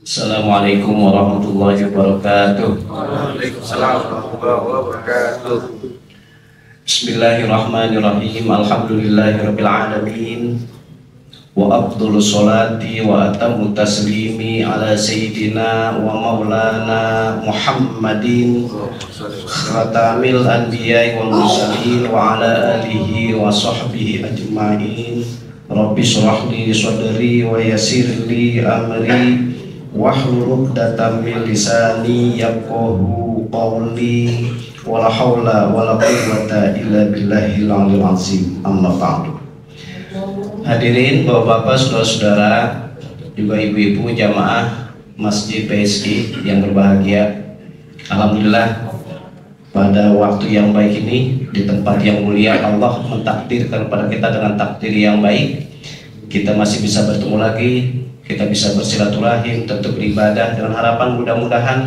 Assalamualaikum warahmatullahi wabarakatuh. Waalaikumsalam warahmatullahi wabarakatuh. Bismillahirrahmanirrahim. Alhamdulillahirabbil alamin. Wa afdhalus sholati wa atammu taslimi ala sayyidina wa maulana Muhammadin khatamil anbiya'i wal mursalin wa ala alihi wa sahbihi ajma'in. Rabbi shrah li sadri wa yassir li amri wahlul 'uqdatam min lisani yafqahu qawli wala haula wala quwwata illa billahil aliyyil azim. Amma ba'du. Hadirin Bapak-bapak, saudara-saudara, juga ibu-ibu jamaah Masjid PSI yang berbahagia. Alhamdulillah, pada waktu yang baik ini, di tempat yang mulia, Allah mentakdirkan kepada kita dengan takdir yang baik. Kita masih bisa bertemu lagi, kita bisa bersilaturahim, tentu beribadah dengan harapan mudah-mudahan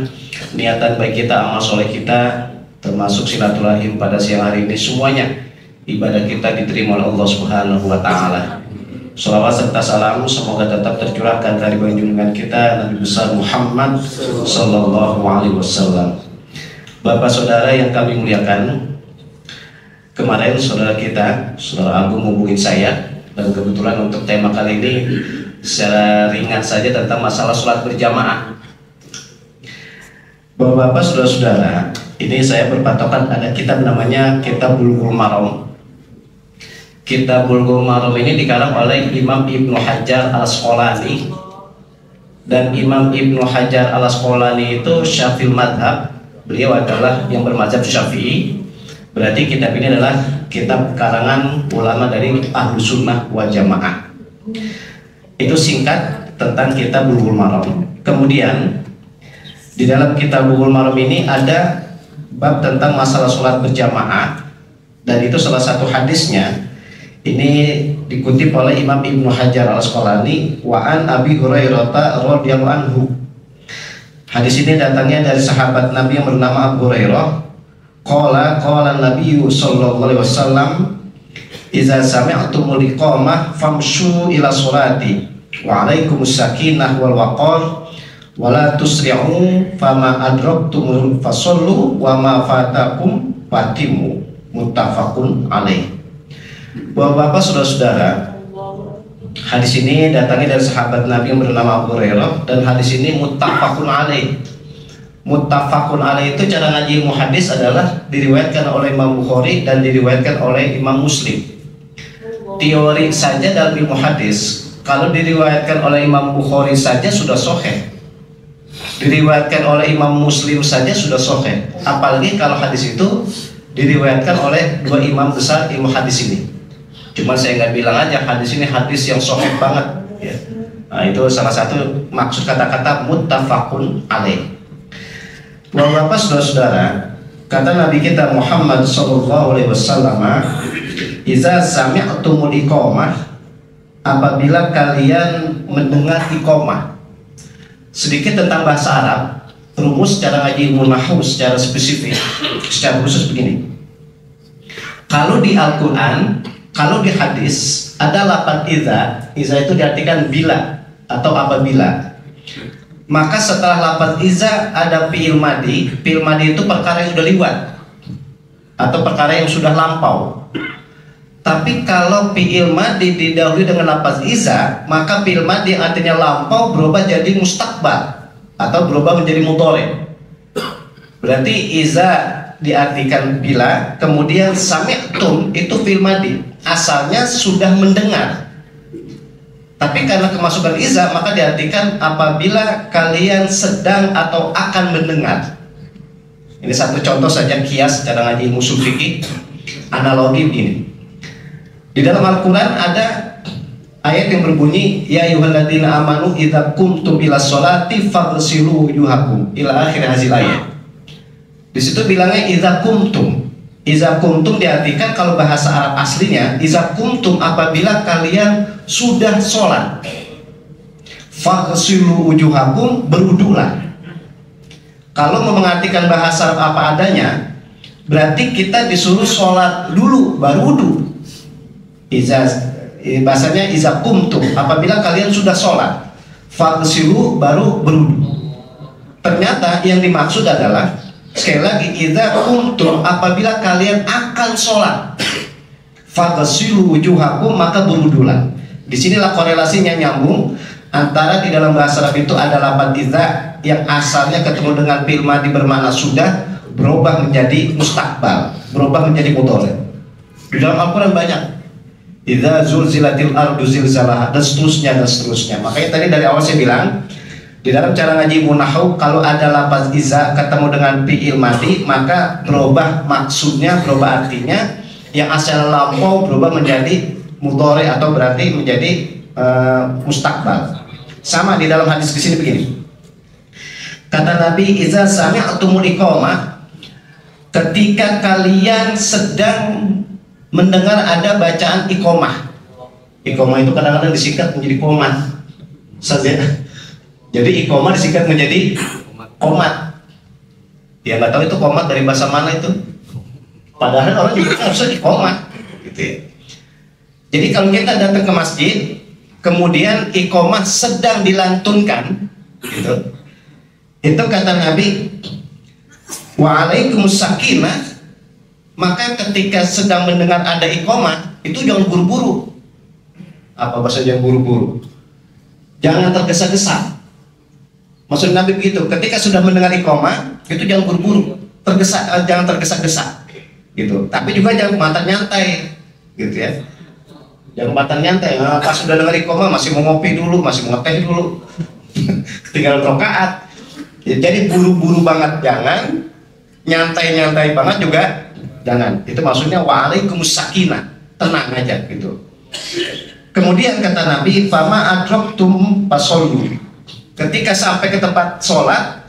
niatan baik kita, amal soleh kita, termasuk silaturahim pada siang hari ini, semuanya ibadah kita diterima oleh Allah Subhanahu wa Ta'ala. Salawat serta salam semoga tetap tercurahkan dari junjungan kita Nabi besar Muhammad Sallallahu Alaihi Wasallam. Bapak saudara yang kami muliakan, kemarin saudara kita, saudara Agung, hubungin saya, dan kebetulan untuk tema kali ini secara ringan saja tentang masalah sholat berjamaah. Bapak-bapak, saudara-saudara, ini saya berpatokan ada kitab namanya Kitab Bulughul Maram. Kitab Bulughul Maram ini dikarang oleh Imam Ibnu Hajar Al-Asqalani, dan Imam Ibnu Hajar Al-Asqalani itu Syafi'i madhab. Beliau adalah yang bermadzhab Syafi'i. Berarti kitab ini adalah kitab karangan ulama dari Ahlus Sunnah wal Jamaah. Itu singkat tentang Kitab Bulughul Maram. Kemudian di dalam Kitab Bulughul Maram ini ada bab tentang masalah sholat berjamaah, dan itu salah satu hadisnya ini dikutip oleh Imam Ibnu Hajar Al-Asqalani, wa an Abi Hurairah radhiyallahu anhu. Hadis ini datangnya dari sahabat Nabi yang bernama Abu Hurairah. Qala Nabi sallallahu alaihi wasallam, "Idza sami'tumul iqamah famshu ila sholati wa 'alaikumus sakinah wal waqar wa la tusri'u fama adraktum fasallu wa ma fatakum fatimu." Muttafaqun alaih. Bapak-bapak, saudara-saudara, hadis ini datangnya dari sahabat Nabi yang bernama Abu Hurairah, dan hadis ini muttafaqun alaih. Muttafaqun alaih itu cara ngaji ilmu hadis adalah diriwayatkan oleh Imam Bukhari dan diriwayatkan oleh Imam Muslim. Teori saja dalam ilmu hadis, kalau diriwayatkan oleh Imam Bukhari saja sudah sahih, diriwayatkan oleh Imam Muslim saja sudah sahih, apalagi kalau hadis itu diriwayatkan oleh dua imam besar ilmu hadis ini. Cuma saya nggak bilang aja hadis ini hadis yang sahih banget ya. Nah, itu salah satu maksud kata-kata muttafaqun alaih. Bapak-bapak, saudara-saudara, kata Nabi kita Muhammad sallallahu alaihi wasallam, "Idza sami'tumul iqamah," apabila kalian mendengar iqamah. Sedikit tentang bahasa Arab, rumus secara ngaji ilmu nahwu secara spesifik, secara khusus begini. Kalau di Al-Quran, kalau di hadis ada lafaz idza itu diartikan bila atau apabila. Maka setelah lafaz idza ada fi'il madi. Fi'il madi itu perkara yang sudah lewat atau perkara yang sudah lampau. Tapi kalau fi'il madi didahului dengan lafaz idza, maka fi'il madi yang artinya lampau berubah jadi mustaqbal atau berubah menjadi mudhari. Berarti idza diartikan bila, kemudian sami'tum itu fi'il madi, asalnya sudah mendengar. Tapi karena kemasukan idza maka diartikan apabila kalian sedang atau akan mendengar. Ini satu contoh saja kias secara ngaji ilmu ushul fikih, analogi begini. Di dalam Al-Quran ada ayat yang berbunyi, "Ya ayyuhalladzina amanu idza qumtum ila sholati faghsilu wujuhakum," ila akhir hasil ayat. Di situ bilangnya idza qumtum. Idza qumtum diartikan kalau bahasa Arab aslinya, idza qumtum apabila kalian sudah sholat. Faghsilu wujuhakum, berwudulah. Kalau mengartikan bahasa Arab apa adanya, berarti kita disuruh sholat dulu baru wudu. Bahasanya iza qumtum, apabila kalian sudah sholat. faghsilu baru berwudu. Ternyata yang dimaksud adalah sekali lagi idza kuntum apabila kalian akan sholat faghsilu wujuhakum maka berwudulah. Disinilah korelasinya nyambung antara di dalam bahasa Arab itu ada lafaz idza yang asalnya ketemu dengan fi'il madhi bermakna sudah berubah menjadi mustakbal, berubah menjadi mudhari. Di dalam Al-Quran banyak idza zulzilatil ardu zilzalaha dan seterusnya. Makanya tadi dari awal saya bilang di dalam cara ngaji munahau kalau ada lafaz iza ketemu dengan fi'il madhi maka berubah maksudnya, berubah artinya, yang asal lampau berubah menjadi mudhari atau berarti menjadi mustakbal. Sama di dalam hadis di sini begini. Kata Nabi, iza sami'tumul iqamah, ketika kalian sedang mendengar ada bacaan iqamah. Iqamah itu kadang-kadang disingkat menjadi qomat. Saja. Jadi iqamah disingkat menjadi qomat. Ya nggak tahu itu qomat dari bahasa mana itu. Padahal orang juga harusnya iqamah, gitu ya. Jadi kalau kita datang ke masjid, kemudian iqamah sedang dilantunkan, gitu. Itu kata Nabi, wa'alaikumus sakinah, maka ketika sedang mendengar ada iqamah, itu jangan buru-buru. Apa bahasa jangan buru-buru? Jangan tergesa-gesa. Maksud Nabi begitu, ketika sudah mendengar iqamah, itu jangan buru-buru, jangan tergesa-gesa, gitu. Tapi juga jangan kematan nyantai, gitu ya. Jangan kematan nyantai. Nah, pas sudah dengar iqamah masih mau ngopi dulu, masih mau ngeteh dulu, tinggal rakaat. Ya, jadi buru-buru banget jangan, nyantai-nyantai banget juga jangan. Itu maksudnya wa'alaikumus sakinah, tenang aja gitu. Kemudian kata Nabi, fama adraktum fasollu. Ketika sampai ke tempat sholat,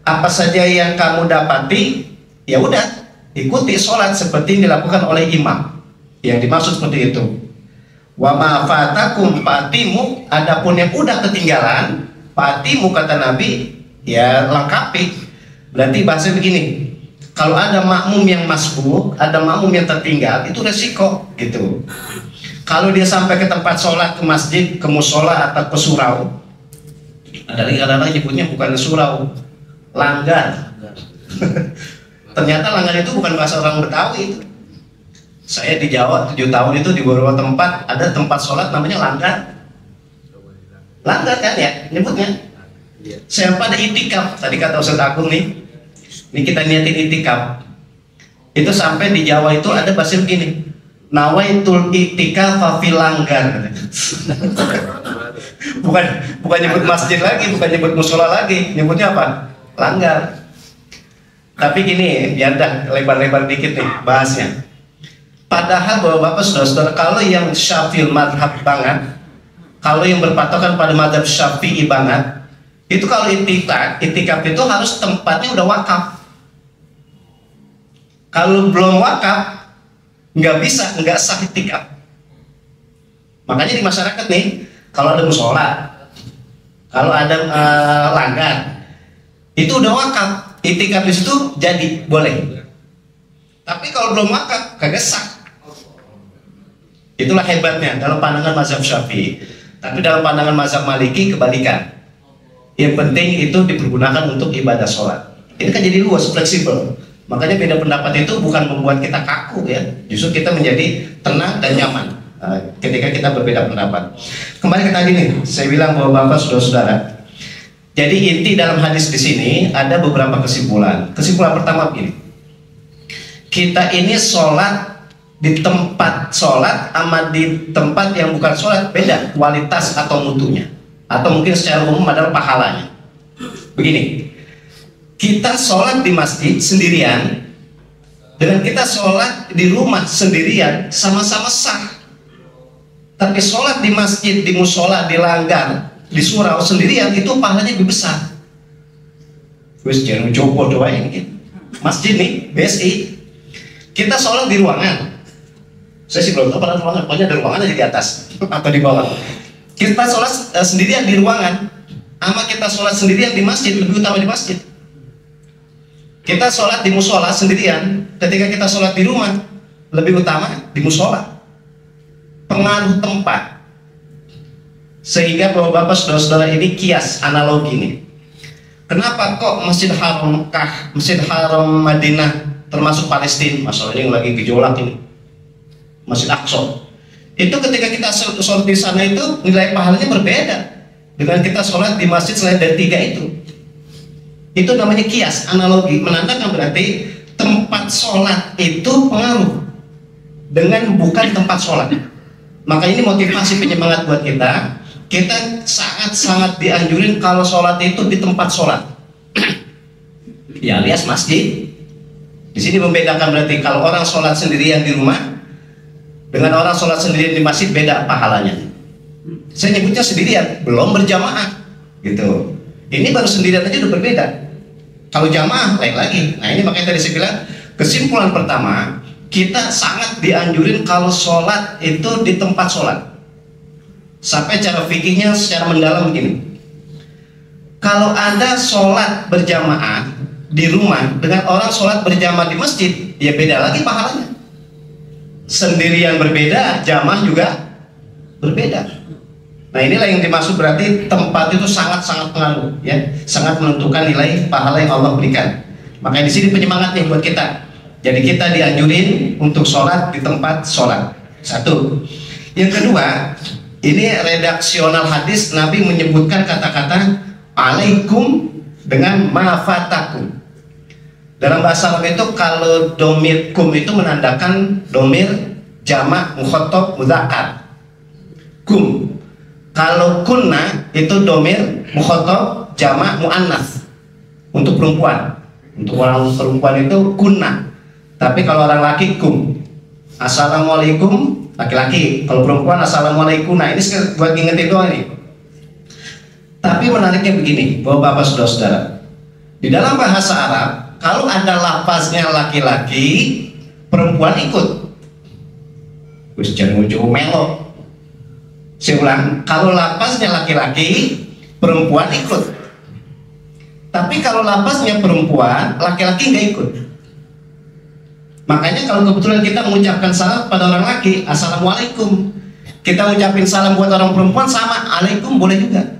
apa saja yang kamu dapati, ya udah ikuti sholat seperti yang dilakukan oleh imam. Yang dimaksud seperti itu. Wa ma fatakum fatimu, adapun yang udah ketinggalan, fatimu kata Nabi, ya lengkapi. Berarti bahasa begini, kalau ada makmum yang masbuk, ada makmum yang tertinggal, itu resiko gitu. Kalau dia sampai ke tempat sholat, ke masjid, ke musola atau ke surau, ada lagi kadang-kadang nyebutnya bukan surau, langgar. Ternyata langgar itu bukan bahasa orang Betawi itu. Saya di Jawa 7 tahun itu di beberapa tempat ada tempat sholat namanya langgar. Langgar kan ya nyebutnya. Saya pada itikaf, tadi kata Ustaz Agung nih, ini kita niatin itikaf. Itu sampai di Jawa itu ada bahasa begini, nawaitul itikaf fil langgar. bukan nyebut masjid lagi, bukan nyebut musola lagi, nyebutnya apa? Langgar. Tapi gini, ya dah lebar-lebar dikit nih bahasnya. Padahal bapak-bapak saudara-saudara, kalau yang Syafi'i madhab banget, kalau yang berpatokan pada madhab Syafi'i banget, itu kalau itikaf itu harus tempatnya udah wakaf. Kalau belum wakaf, nggak sah itikaf. Makanya di masyarakat nih, kalau ada musola, kalau ada langgar, itu udah wakaf. Itikaf di situ jadi boleh. Tapi kalau belum wakaf, kagak sah. Itulah hebatnya dalam pandangan mazhab Syafi'i. Tapi dalam pandangan mazhab Maliki kebalikan. Yang penting itu dipergunakan untuk ibadah sholat. Ini kan jadi luas, fleksibel. Makanya beda pendapat itu bukan membuat kita kaku ya. Justru kita menjadi tenang dan nyaman ketika kita berbeda pendapat. Kembali ke tadi nih, saya bilang bahwa bapak saudara-saudara. Jadi inti dalam hadis di sini ada beberapa kesimpulan. Kesimpulan pertama begini. Kita ini sholat di tempat sholat sama di tempat yang bukan sholat beda kualitas atau mutunya, atau mungkin secara umum adalah pahalanya. Begini, kita sholat di masjid sendirian dengan kita sholat di rumah sendirian sama-sama sah. Tapi sholat di masjid, di musola, di langgar, di surau sendirian itu pahalanya lebih besar. Wes jangan coba doain gitu. Masjid nih BSI, kita sholat di ruangan. Saya sih belum tahu pada ruangan, pokoknya ada ruangan aja di atas atau di bawah. Kita sholat sendirian di ruangan, sama kita sholat sendirian di masjid, lebih utama di masjid. Kita sholat di musola sendirian, ketika kita sholat di rumah, lebih utama di musola. Pengaruh tempat Sehingga bapak-bapak saudara-saudara ini kias analogi nih. Kenapa kok Masjid Haram Mekah, Masjid Haram Madinah termasuk Palestina, masalah ini lagi gejolak ini, Masjid Aqsa, itu ketika kita sholat di sana itu nilai pahalanya berbeda dengan kita sholat di masjid selain dari 3 itu. Itu namanya kias analogi, menandakan berarti tempat sholat itu pengaruh dengan bukan tempat sholat. Maka ini motivasi penyemangat buat kita. Kita sangat-sangat dianjurin kalau sholat itu di tempat sholat, ya alias masjid. Di sini membedakan berarti kalau orang sholat sendirian di rumah dengan orang sholat sendirian di masjid beda pahalanya. Saya nyebutnya sendirian, belum berjamaah gitu. Ini baru sendirian aja udah berbeda. Kalau jamaah lain lagi. Nah ini makanya tadi saya bilang kesimpulan pertama, kita sangat dianjurin kalau sholat itu di tempat sholat. Sampai cara fikihnya secara mendalam begini. Kalau Anda sholat berjamaah di rumah dengan orang sholat berjamaah di masjid, ya beda lagi pahalanya. Sendirian berbeda, jamaah juga berbeda. Nah inilah yang dimaksud berarti tempat itu sangat-sangat pengaruh, ya, sangat menentukan nilai pahala yang Allah berikan. Makanya di sini penyemangatnya buat kita. Jadi kita dianjurin untuk sholat di tempat sholat. Satu. Yang kedua, ini redaksional hadis, Nabi menyebutkan kata-kata alaikum dengan mafatakum. Dalam bahasa Arab itu kalau domir kum itu menandakan domir jamak mukhatab mudzakkar. Kum. Kalau kunna itu domir mukhatab jamak muannats untuk perempuan. Untuk orang perempuan itu kunna. Tapi kalau orang laki kum. Assalamualaikum laki-laki. Kalau perempuan assalamualaikum. Nah ini buat ngingetin doang nih. Tapi menariknya begini, Bapak-bapak saudara-saudara. Di dalam bahasa Arab, kalau ada lafaznya laki-laki, perempuan ikut. Wis jangan ujung melo. Saya ulang, kalau lafaznya laki-laki, perempuan ikut. Tapi kalau lafaznya perempuan, laki-laki nggak ikut. Makanya kalau kebetulan kita mengucapkan salam pada orang laki, assalamualaikum. Kita ucapin salam buat orang perempuan sama, alaikum boleh juga.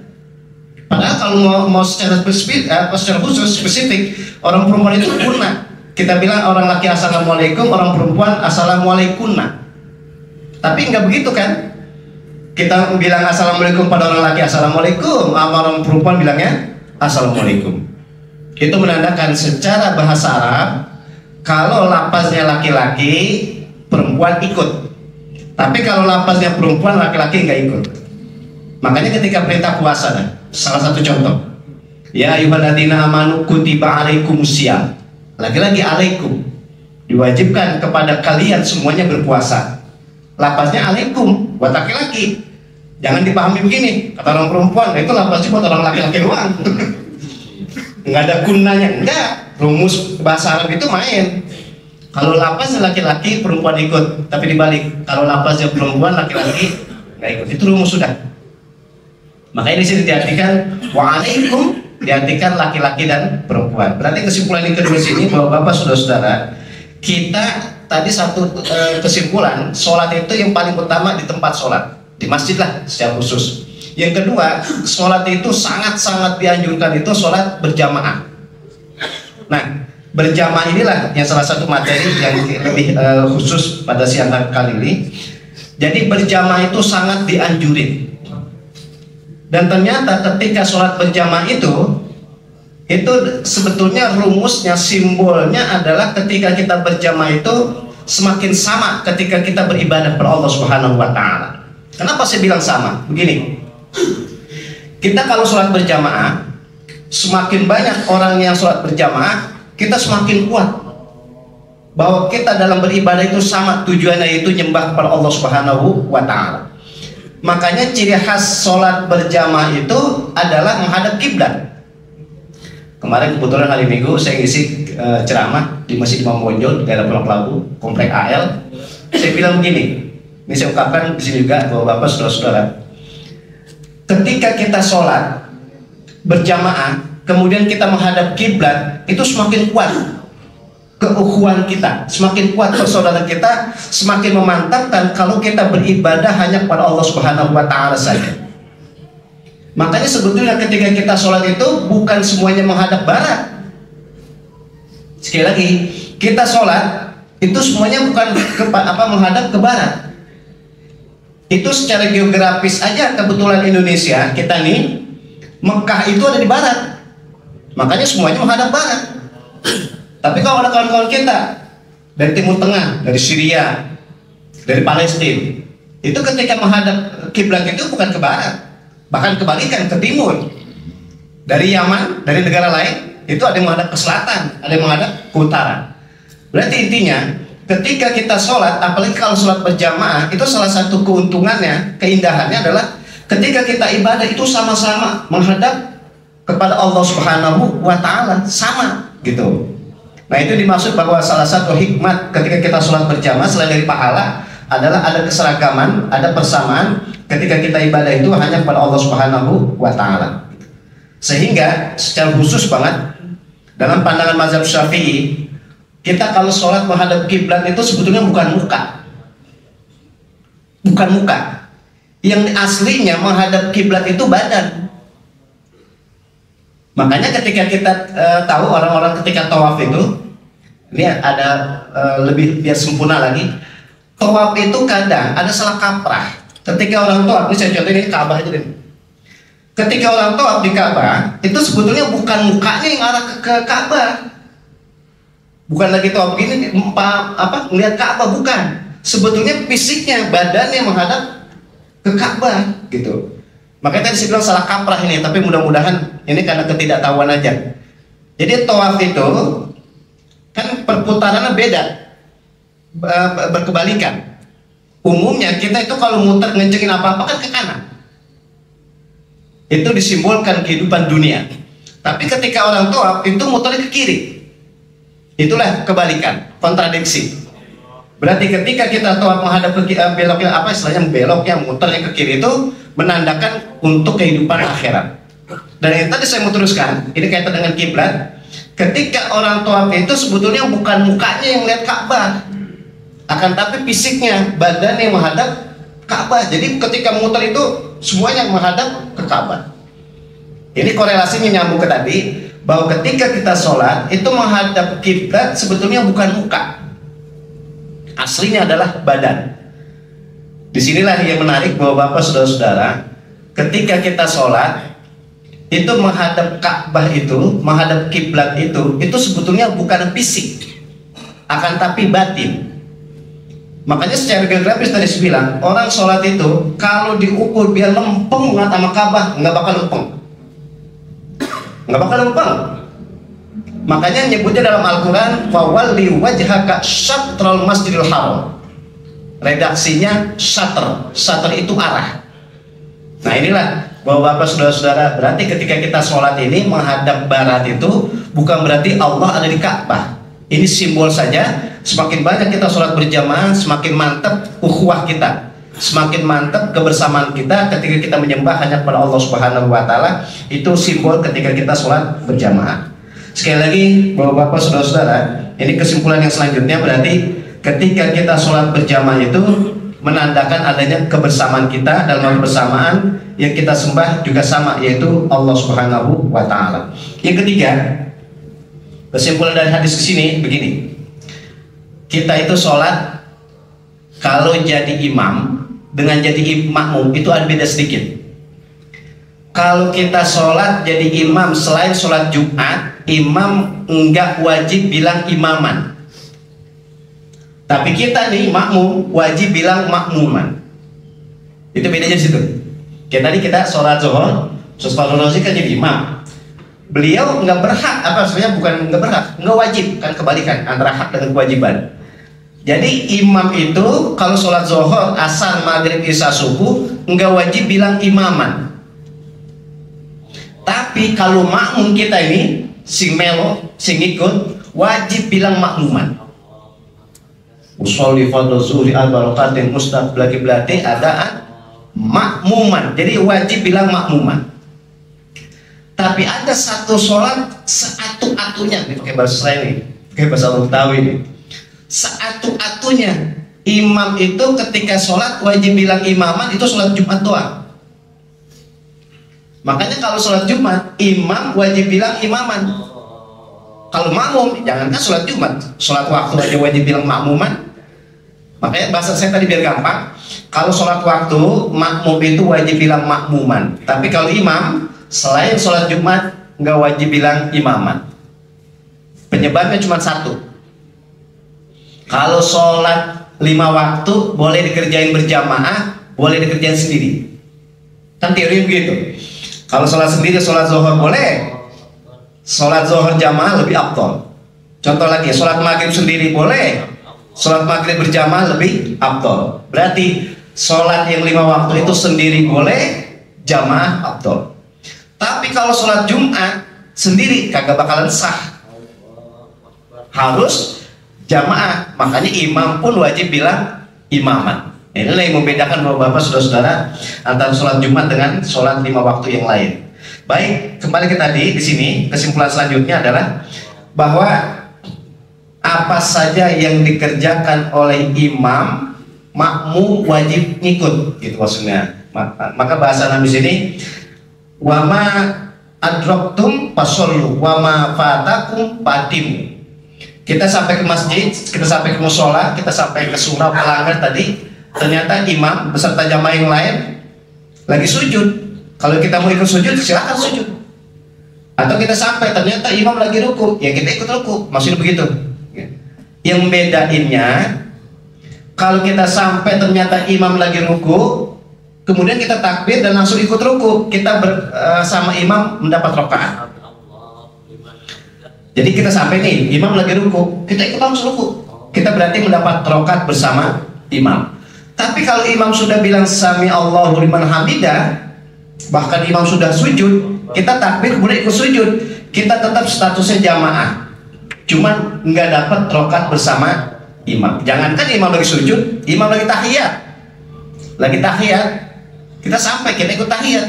Padahal kalau mau secara spesifik, secara khusus spesifik, orang perempuan itu kunna. Kita bilang orang laki assalamualaikum, orang perempuan assalamualaikumna. Tapi nggak begitu kan? Kita bilang assalamualaikum pada orang laki assalamualaikum, sama orang perempuan bilangnya assalamualaikum. Itu menandakan secara bahasa Arab, kalau lapasnya laki-laki, perempuan ikut. Tapi kalau lapasnya perempuan, laki-laki nggak ikut. Makanya ketika perintah puasa, salah satu contoh, ya ayyuhalladzina amanu kutiba alaikumusiyam. Lagi-lagi alaikum, diwajibkan kepada kalian semuanya berpuasa. Lapasnya alaikum buat laki-laki. Jangan dipahami begini, kata orang perempuan, itu lapasnya buat orang laki-laki doang. Nggak ada gunanya, enggak. Rumus bahasa Arab itu main. Kalau lapasnya laki-laki, perempuan ikut. Tapi dibalik, kalau lapasnya perempuan, laki-laki nggak ikut. Itu rumus sudah. Makanya di sini diartikan wa'alaikum, diartikan laki-laki dan perempuan. Berarti kesimpulan yang kedua sini bahwa Bapak saudara-saudara, kita tadi satu kesimpulan, sholat itu yang paling utama di tempat sholat, di masjid lah secara khusus. Yang kedua, sholat itu sangat-sangat dianjurkan itu sholat berjamaah. Nah, berjamaah inilah yang salah satu materi yang lebih khusus pada siang kali ini. Jadi berjamaah itu sangat dianjurin. Dan ternyata ketika sholat berjamaah itu sebetulnya rumusnya, simbolnya adalah ketika kita berjamaah itu semakin sama ketika kita beribadah kepada Allah Subhanahu wa Ta'ala. Kenapa saya bilang sama? Begini, kita kalau sholat berjamaah, semakin banyak orang yang sholat berjamaah, kita semakin kuat bahwa kita dalam beribadah itu sama, tujuannya itu nyembah kepada Allah Subhanahu wa Ta'ala. Makanya ciri khas sholat berjamaah itu adalah menghadap kiblat. Kemarin kebetulan hari Minggu saya ngisi ceramah di Masjid Imam Bonjol, daerah Pulau Kelabu, Komplek AL. Saya bilang begini, ini saya ungkapkan di sini juga bahwa Bapak saudara-saudara, ketika kita sholat berjamaah, kemudian kita menghadap kiblat, itu semakin kuat keukhuwan kita, semakin kuat persaudaraan kita, semakin memantapkan kalau kita beribadah hanya kepada Allah Subhanahu wa Ta'ala saja. Makanya sebetulnya ketika kita sholat itu bukan semuanya menghadap barat. Sekali lagi, kita sholat itu semuanya bukan menghadap ke barat. Itu secara geografis aja, kebetulan Indonesia kita nih, Mekah itu ada di barat, makanya semuanya menghadap barat. Tapi kalau ada kawan-kawan kita dari Timur Tengah, dari Syria, dari Palestina, itu ketika menghadap kiblat itu bukan ke barat, bahkan kebalikan, ke timur. Dari Yaman, dari negara lain, itu ada yang menghadap ke selatan, ada yang menghadap ke utara. Berarti intinya, ketika kita sholat, apalagi kalau sholat berjamaah, itu salah satu keuntungannya, keindahannya adalah ketika kita ibadah itu sama-sama menghadap kepada Allah Subhanahu wa Ta'ala, sama gitu. Nah, itu dimaksud bahwa salah satu hikmat ketika kita sholat berjamaah selain dari pahala adalah ada keseragaman, ada persamaan ketika kita ibadah itu hanya kepada Allah Subhanahu wa Ta'ala. Sehingga secara khusus banget dalam pandangan mazhab Syafi'i, kita kalau sholat menghadap kiblat itu sebetulnya bukan muka, bukan muka. Yang aslinya menghadap kiblat itu badan. Makanya ketika kita tahu orang-orang ketika tawaf itu, ini ada lebih biar sempurna lagi. Tawaf itu kadang ada salah kaprah. Ketika orang tawaf, ini saya contohin, ini Ka'bah aja deh. Ketika orang tawaf di Ka'bah, itu sebetulnya bukan mukanya yang arah ke Ka'bah. Bukan lagi tawaf gini, melihat Ka'bah, bukan. Sebetulnya fisiknya, badannya menghadap ke Ka'bah gitu. Makanya tadi saya bilang salah kaprah ini, tapi mudah-mudahan ini karena ketidaktahuan aja. Jadi tawaf itu kan perputarannya beda, berkebalikan. Umumnya kita itu kalau muter ngencengin apa-apa kan ke kanan. Itu disimbolkan kehidupan dunia. Tapi ketika orang tawaf itu muternya ke kiri. Itulah kebalikan, kontradiksi. Berarti ketika kita tawaf menghadap ke beloknya, apa istilahnya, beloknya muternya ke kiri, itu menandakan untuk kehidupan akhirat. Dan yang tadi saya mau teruskan, ini kaitan dengan kiblat. Ketika orang tawaf itu sebetulnya bukan mukanya yang lihat Ka'bah, akan tapi fisiknya, badan yang menghadap Ka'bah. Jadi ketika muter itu semuanya menghadap ke Ka'bah. Ini korelasinya nyambung ke tadi, bahwa ketika kita sholat itu menghadap kiblat sebetulnya bukan muka, aslinya adalah badan. Disinilah yang menarik bahwa Bapak saudara-saudara, ketika kita sholat itu menghadap Ka'bah itu, menghadap kiblat itu sebetulnya bukan fisik, akan tapi batin. Makanya secara geografis tadi saya bilang, orang sholat itu kalau diukur biar lempeng banget sama Ka'bah, nggak bakal lempeng, nggak bakal lempeng. Makanya nyebutnya dalam Al-Quran, fawalli wajhaka syatral masjidil haram. Redaksinya syatr, syatr itu arah. Nah inilah bahwa Bapak saudara-saudara, berarti ketika kita sholat ini menghadap barat itu bukan berarti Allah ada di Ka'bah. Ini simbol saja. Semakin banyak kita sholat berjamaah, semakin mantap ukhuwah kita, semakin mantap kebersamaan kita ketika kita menyembah hanya kepada Allah Subhanahu wa Ta'ala. Itu simbol ketika kita sholat berjamaah. Sekali lagi bahwa Bapak saudara-saudara, ini kesimpulan yang selanjutnya, berarti ketika kita sholat berjamaah itu menandakan adanya kebersamaan kita dalam kebersamaan yang kita sembah juga sama, yaitu Allah Subhanahu wa Ta'ala. Yang ketiga, kesimpulan dari hadis kesini begini, kita itu sholat kalau jadi imam dengan jadi makmum itu ada beda sedikit. Kalau kita sholat jadi imam, selain sholat Jumat, imam enggak wajib bilang imaman, tapi kita nih makmum wajib bilang makmuman. Itu bedanya di situ. Kayak tadi kita sholat zuhur, Ustaz Fadlul Razi kan jadi imam, beliau nggak berhak, apa sebenarnya bukan nggak berhak, nggak wajib, kan kebalikan antara hak dengan kewajiban. Jadi imam itu kalau sholat zuhur, asar, maghrib, isya, subuh nggak wajib bilang imaman. Tapi kalau makmum kita ini sing melo, sing ikut, wajib bilang makmuman. Usolli fardhu zuhri al-barakatin mustaqblati adaan makmuman. Jadi wajib bilang makmuman. Tapi ada satu sholat seatu-atunya, ini pakai bahasa saya nih, pakai bahasa orang Betawi ini. Seatu-atunya imam itu ketika sholat wajib bilang imaman, itu sholat Jumat doang. Makanya kalau sholat Jumat, imam wajib bilang imaman. Kalau makmum, jangankan sholat Jumat, sholat waktu aja wajib bilang makmuman. Makanya bahasa saya tadi biar gampang. Kalau sholat waktu, makmum itu wajib bilang makmuman. Tapi kalau imam, selain sholat Jumat, nggak wajib bilang imaman. Penyebabnya cuma satu. Kalau sholat 5 waktu, boleh dikerjain berjamaah, boleh dikerjain sendiri. Kan teori begitu. Kalau sholat sendiri, sholat zuhur boleh. Sholat zuhur jamaah lebih afdol. Contoh lagi, sholat maghrib sendiri boleh. Sholat maghrib berjamaah lebih afdol. Berarti sholat yang 5 waktu itu sendiri boleh, jamaah afdol. Tapi kalau sholat Jumat sendiri kagak bakalan sah. Harus jamaah. Makanya imam pun wajib bilang imaman. Inilah yang membedakan bapak-bapak, saudara-saudara, antara sholat Jumat dengan sholat 5 waktu yang lain. Baik, kembali ke tadi di sini, kesimpulan selanjutnya adalah bahwa apa saja yang dikerjakan oleh imam, makmum wajib ngikut, gitu maksudnya. Maka bahasa Nabi sini, wama adroktum pasollu, wama fatakum patimu. Kita sampai ke masjid, kita sampai ke musola, kita sampai ke surau pelanggar tadi. Ternyata imam beserta jamaah yang lain lagi sujud. Kalau kita mau ikut sujud, silakan sujud. Atau kita sampai ternyata imam lagi ruku, ya kita ikut ruku. Maksudnya begitu. Yang bedainnya, kalau kita sampai ternyata imam lagi ruku, kemudian kita takbir dan langsung ikut ruku, kita bersama imam mendapat rakaat. Jadi kita sampai nih, imam lagi ruku, kita ikut langsung ruku. Kita berarti mendapat rakaat bersama imam. Tapi kalau imam sudah bilang sami Allahu liman hamidah, bahkan imam sudah sujud, kita takbir kemudian ikut sujud, kita tetap statusnya jamaah. Cuman nggak dapat rakaat bersama imam. Jangankan imam lagi sujud, imam lagi tahiyat. Lagi tahiyat, kita sampai, kita ikut tahiyat,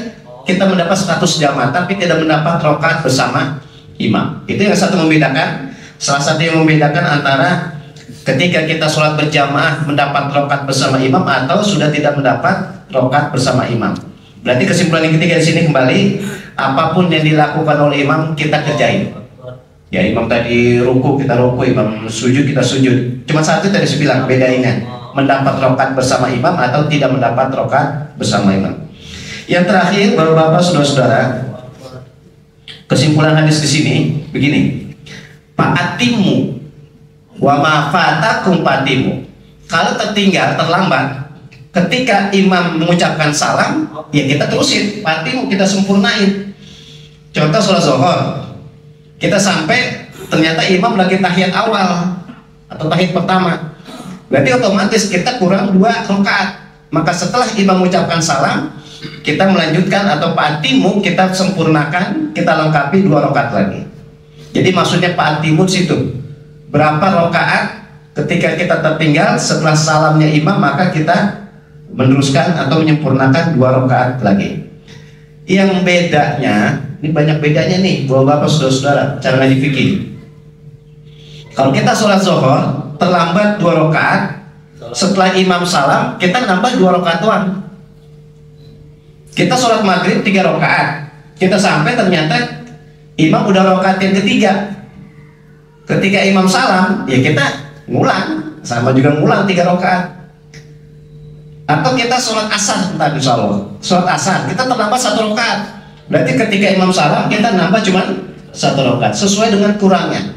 kita mendapat status jamaah, tapi tidak mendapat rakaat bersama imam. Itu yang satu membedakan. Salah satu yang membedakan antara ketika kita sholat berjamaah mendapat rakaat bersama imam atau sudah tidak mendapat rakaat bersama imam. Berarti kesimpulan yang ketiga di sini kembali, apapun yang dilakukan oleh imam kita kerjain. Ya, imam tadi ruku kita ruku, imam sujud kita sujud. Cuma satu tadi saya bilang bedainnya, mendapat rakaat bersama imam atau tidak mendapat rakaat bersama imam. Yang terakhir, bapak-bapak, saudara-saudara, kesimpulan hadis di sini begini, fa'atimu wa ma fatakum patimu. Kalau tertinggal, terlambat, ketika imam mengucapkan salam, ya kita terusin, patimu, kita sempurnain. Contoh sholat zuhur, kita sampai ternyata imam lagi tahiyat awal atau tahiyat pertama, berarti otomatis kita kurang 2 rakaat. Maka setelah imam mengucapkan salam, kita melanjutkan atau patimu, kita sempurnakan, kita lengkapi 2 rakaat lagi. Jadi maksudnya patimu situ, berapa rakaat ketika kita tertinggal setelah salamnya imam, maka kita meneruskan atau menyempurnakan 2 rakaat lagi. Yang bedanya, ini banyak bedanya nih bapak-bapak, saudara-saudara, cara ngaji fikih. Kalau kita sholat zuhur terlambat 2 rakaat, setelah imam salam kita nambah 2 rakaat doang. Kita sholat maghrib 3 rakaat, kita sampai ternyata imam udah rakaat yang ketiga. Ketika imam salam, ya kita ngulang, sama juga ngulang 3 rakaat. Atau kita sholat asar, entah insya Allah, sholat asar kita terlambat 1 rakaat. Berarti ketika imam salam kita nambah cuma 1 rakaat, sesuai dengan kurangnya.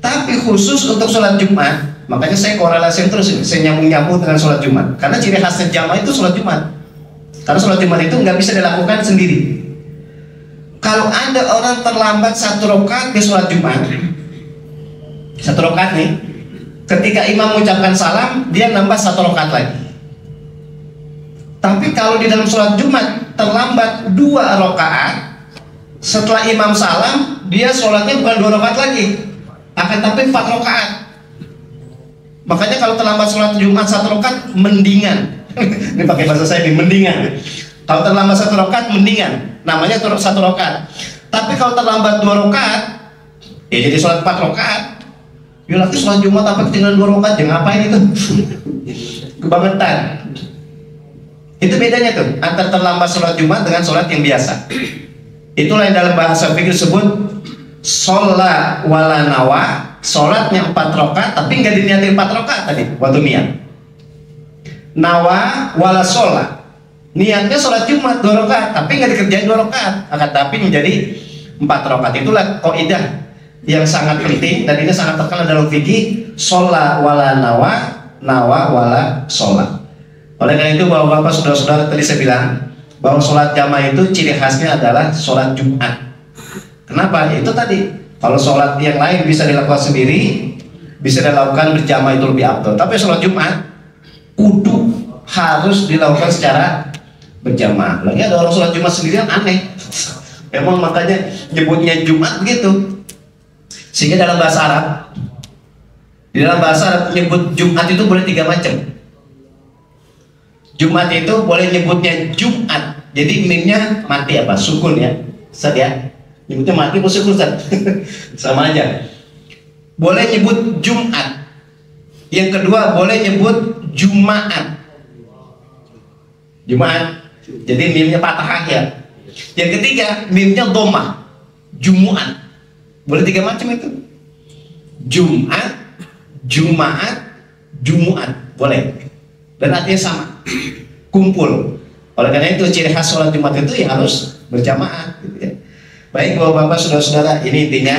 Tapi khusus untuk sholat Jumat, makanya saya korelasi terus ini, saya nyambung-nyambung dengan sholat Jumat. Karena ciri khasnya jamaah itu sholat Jumat. Karena sholat Jumat itu nggak bisa dilakukan sendiri. Kalau ada orang terlambat 1 rakaat di sholat Jumat, 1 rakaat nih, ketika imam mengucapkan salam, dia nambah 1 rakaat lagi. Tapi kalau di dalam sholat Jumat terlambat 2 rakaat, setelah imam salam, dia sholatnya bukan 2 rakaat lagi, akan tapi 4 rakaat. Makanya kalau terlambat sholat Jumat 1 rakaat, mendingan. Ini pakai bahasa saya nih, mendingan. Kalau terlambat 1 rakaat, mendingan. Namanya 1 rakaat. Tapi kalau terlambat 2 rakaat, ya jadi sholat 4 rakaat. Ya lagi sholat Jumat apa ketinggalan 2 rakaat, ya ngapain itu? Kebangetan. Itu bedanya tuh antara terlambat sholat Jumat dengan sholat yang biasa. Itulah yang dalam bahasa fikih disebut sholat wala nawa, sholatnya 4 rakaat tapi nggak diniatin 4 rakaat tadi waktu niat. Nawa wala sholat, niatnya sholat Jumat 2 rakaat tapi nggak dikerjain 2 rakaat, akan tapi menjadi 4 rakaat. Itulah kaidah yang sangat penting dan ini sangat terkenal dalam fikih, sholat wala nawa, nawa wala sholat. Oleh karena itu bapak-bapak, saudara-saudara, tadi saya bilang bahwa sholat jamaah itu ciri khasnya adalah sholat Jumat. Kenapa? Itu tadi, kalau sholat yang lain bisa dilakukan sendiri, bisa dilakukan berjamaah itu lebih afdal. Tapi sholat Jumat kudu harus dilakukan secara berjamaah. Lagi ada orang sholat Jumat sendirian, aneh. Emang makanya nyebutnya Jumat begitu. Sehingga dalam bahasa Arab, di dalam bahasa Arab nyebut Jumat itu boleh 3 macam. Jumat itu boleh nyebutnya Jumat, jadi mimnya mati apa? Sukun ya, Ustaz ya. Nyebutnya mati atau sukun, Ustaz? Sama aja. Boleh nyebut Jumat. Yang kedua boleh nyebut Jumaat. Jumaat. Jadi mimnya patah ya. Yang ketiga mimnya domah. Jumuat. Boleh 3 macam itu. Jumat, Jumaat, Jumuat. Boleh. Dan artinya sama, kumpul. Oleh karena itu ciri khas sholat Jumat itu ya harus berjamaah gitu ya. Baik bapak-bapak, saudara-saudara, ini intinya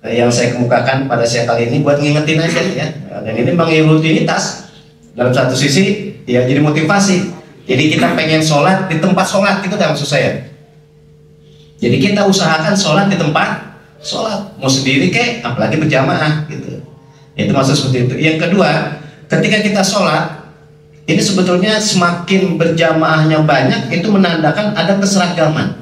yang saya kemukakan pada siang kali ini buat ngingetin aja ya. Dan ini memang rutinitas dalam satu sisi ya, jadi motivasi. Jadi kita pengen sholat di tempat sholat, itu maksud saya. Jadi kita usahakan sholat di tempat sholat, mau sendiri kek, apalagi berjamaah gitu. Itu maksud seperti itu. Yang kedua, ketika kita sholat, ini sebetulnya semakin berjamaahnya banyak, itu menandakan ada keseragaman.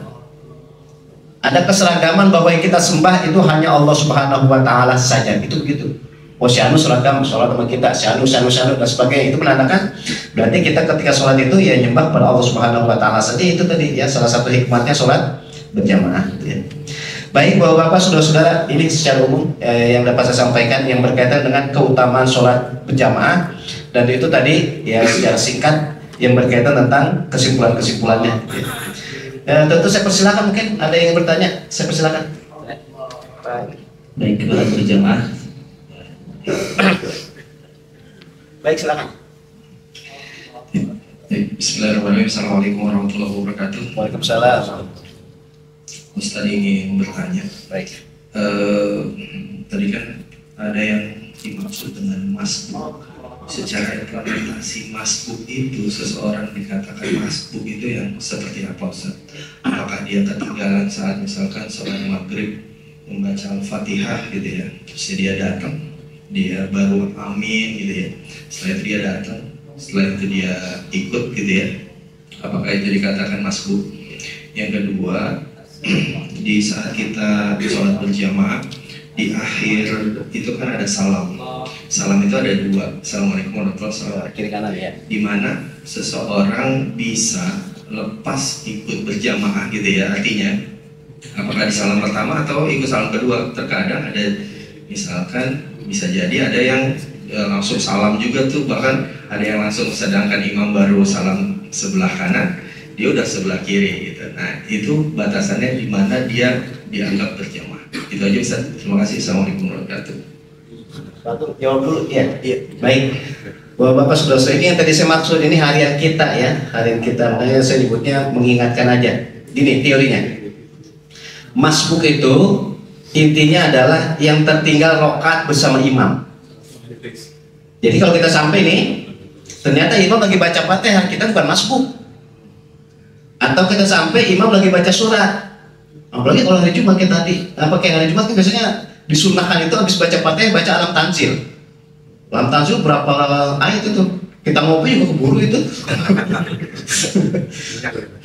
Ada keseragaman bahwa yang kita sembah itu hanya Allah Subhanahu wa Ta'ala saja. Itu begitu. Oh, si Anu seragam, sholat sama kita, si Anu, dan sebagainya. Itu menandakan berarti kita ketika sholat itu ya nyembah pada Allah Subhanahu wa Ta'ala saja. Itu tadi ya salah satu hikmatnya sholat berjamaah gitu ya. Baik bapak-bapak, saudara-saudara, ini secara umum yang dapat saya sampaikan yang berkaitan dengan keutamaan sholat berjamaah. Dan itu tadi ya secara singkat yang berkaitan tentang kesimpulan-kesimpulannya. Tentu saya persilakan, mungkin ada yang bertanya, saya persilakan. Baik, sholat berjamaah. Baik, silakan. Bismillahirrahmanirrahim. Assalamualaikum warahmatullahi wabarakatuh. Waalaikumsalam. Ustaz ingin bertanya. Baik. Tadi kan ada yang dimaksud dengan masbuk. Secara implementasi masbuk itu, seseorang dikatakan masbuk itu yang seperti apa, Ustaz? Apakah dia ketinggalan saat misalkan sholat maghrib membaca Al-Fatihah gitu ya, terus dia datang, dia baru amin gitu ya, setelah itu dia datang, setelah itu dia ikut gitu ya, apakah itu dikatakan masbuk? Yang kedua, di saat kita sholat berjamaah, di akhir itu kan ada salam. Salam itu ada 2. Assalamualaikum warahmatullahi wabarakatuh. Kiri kanan ya. Dimana seseorang bisa lepas ikut berjamaah gitu ya. Artinya apakah di salam pertama atau ikut salam kedua. Terkadang ada misalkan bisa jadi ada yang langsung salam juga tuh, bahkan ada yang langsung, sedangkan imam baru salam sebelah kanan, dia udah sebelah kiri gitu. Nah itu batasannya di mana dia dianggap berjamaah. Itu aja Ustaz. Terima kasih. Assalamualaikum warahmatullahi wabarakatuh. Jawab dulu ya. Baik. Bapak-bapak, saudara-saudara, ini yang tadi saya maksud, ini harian kita ya, harian kita. Makanya saya nyebutnya mengingatkan aja. Gini teorinya. Masbuk itu intinya adalah yang tertinggal rakaat bersama imam. Jadi kalau kita sampai nih, ternyata imam lagi baca Fatihah, kita bukan masbuk. Atau kita sampai imam lagi baca surat. Apalagi kalau hari Jumat kita tadi, kayak hari Jumat kan biasanya disunahkan itu habis baca Fatihah baca Alam Tanzil. Alam Tanzil berapa ayat itu? Kita ngopi juga keburu itu.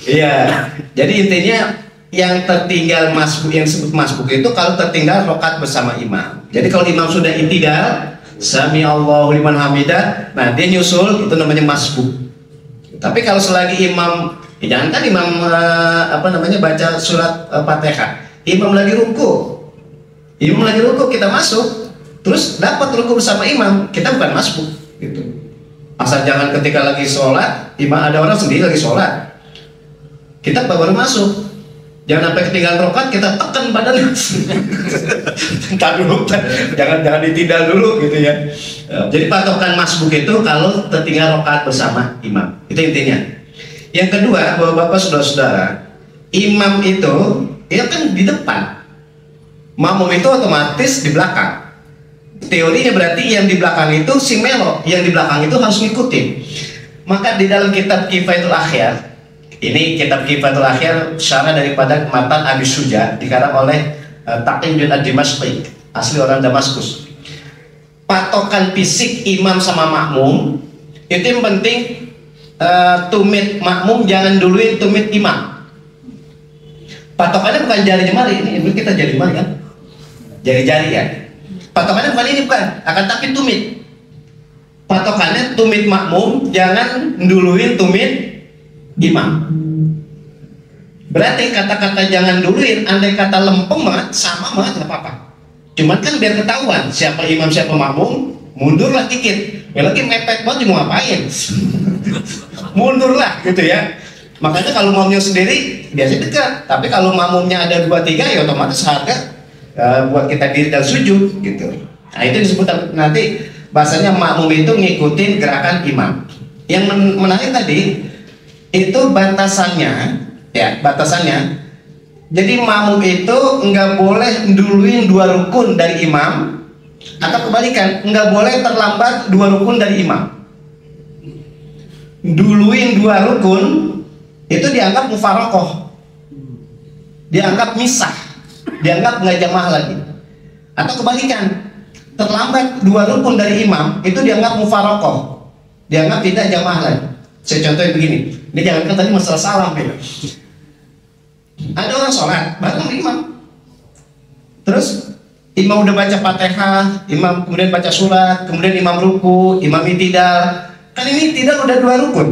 Iya. Jadi intinya yang tertinggal masbuk, yang disebut masbuk itu kalau tertinggal rakaat bersama imam. Jadi kalau imam sudah i'tidal, sami Allahu liman hamidah, nah dia nyusul, itu namanya masbuk. Tapi kalau selagi imam, jangan kan imam baca surat Fatihah, imam lagi ruku, kita masuk, terus dapat ruku bersama imam, kita bukan masbuk gitu. Asal jangan ketika lagi sholat, ada orang sendiri lagi sholat, kita baru masuk, jangan sampai ketinggalan rokat kita tekan badannya. Entar dulu, jangan ditinggal dulu gitu ya. Jadi patokan masbuk itu kalau tertinggal rokat bersama imam, itu intinya. Yang kedua, bapak-bapak, saudara-saudara, imam itu ya kan di depan, makmum itu otomatis di belakang. Teorinya berarti yang di belakang itu si melo, yang di belakang itu harus ngikutin. Maka di dalam kitab Kifayatul Akhyar, ini kitab Kifayatul Akhyar syarah daripada matan Abi Suja, dikarang oleh Taqiyuddin Ad-Dimashqi, asli orang Damaskus. Patokan fisik imam sama makmum itu yang penting, tumit makmum jangan duluin tumit imam. Patokannya bukan jari jemari, ini kita jari jemari kan, jari-jari ya. Patokannya bukan ini, bukan, akan tapi tumit. Patokannya tumit makmum jangan duluin tumit imam. Berarti kata-kata jangan duluin, andai kata lempeng banget, sama banget, nggak apa-apa. Cuman kan biar ketahuan siapa imam siapa makmum, mundurlah dikit. Ya lagi mepet banget mau ngapain? Mundurlah gitu ya. Makanya kalau makmumnya sendiri biasanya dekat, tapi kalau makmumnya ada 2-3 ya otomatis harga buat kita diri dan sujud gitu. Nah itu disebut nanti bahasanya makmum itu ngikutin gerakan imam. Yang menarik tadi itu batasannya, ya batasannya. Jadi makmum itu nggak boleh duluin 2 rukun dari imam, atau kebalikan, nggak boleh terlambat 2 rukun dari imam. Duluin 2 rukun itu dianggap mufarokoh, dianggap misah, dianggap nggak jamaah lagi. Atau kebalikan, terlambat 2 rukun dari imam itu dianggap mufarokoh, dianggap tidak jamaah lagi. Saya contohin begini, ini jangan kan tadi masalah salam ya. Ada orang sholat bareng imam, terus imam udah baca Fatihah, imam kemudian baca surat, kemudian imam ruku, imam itidal. Kan ini tidak udah 2 rukun,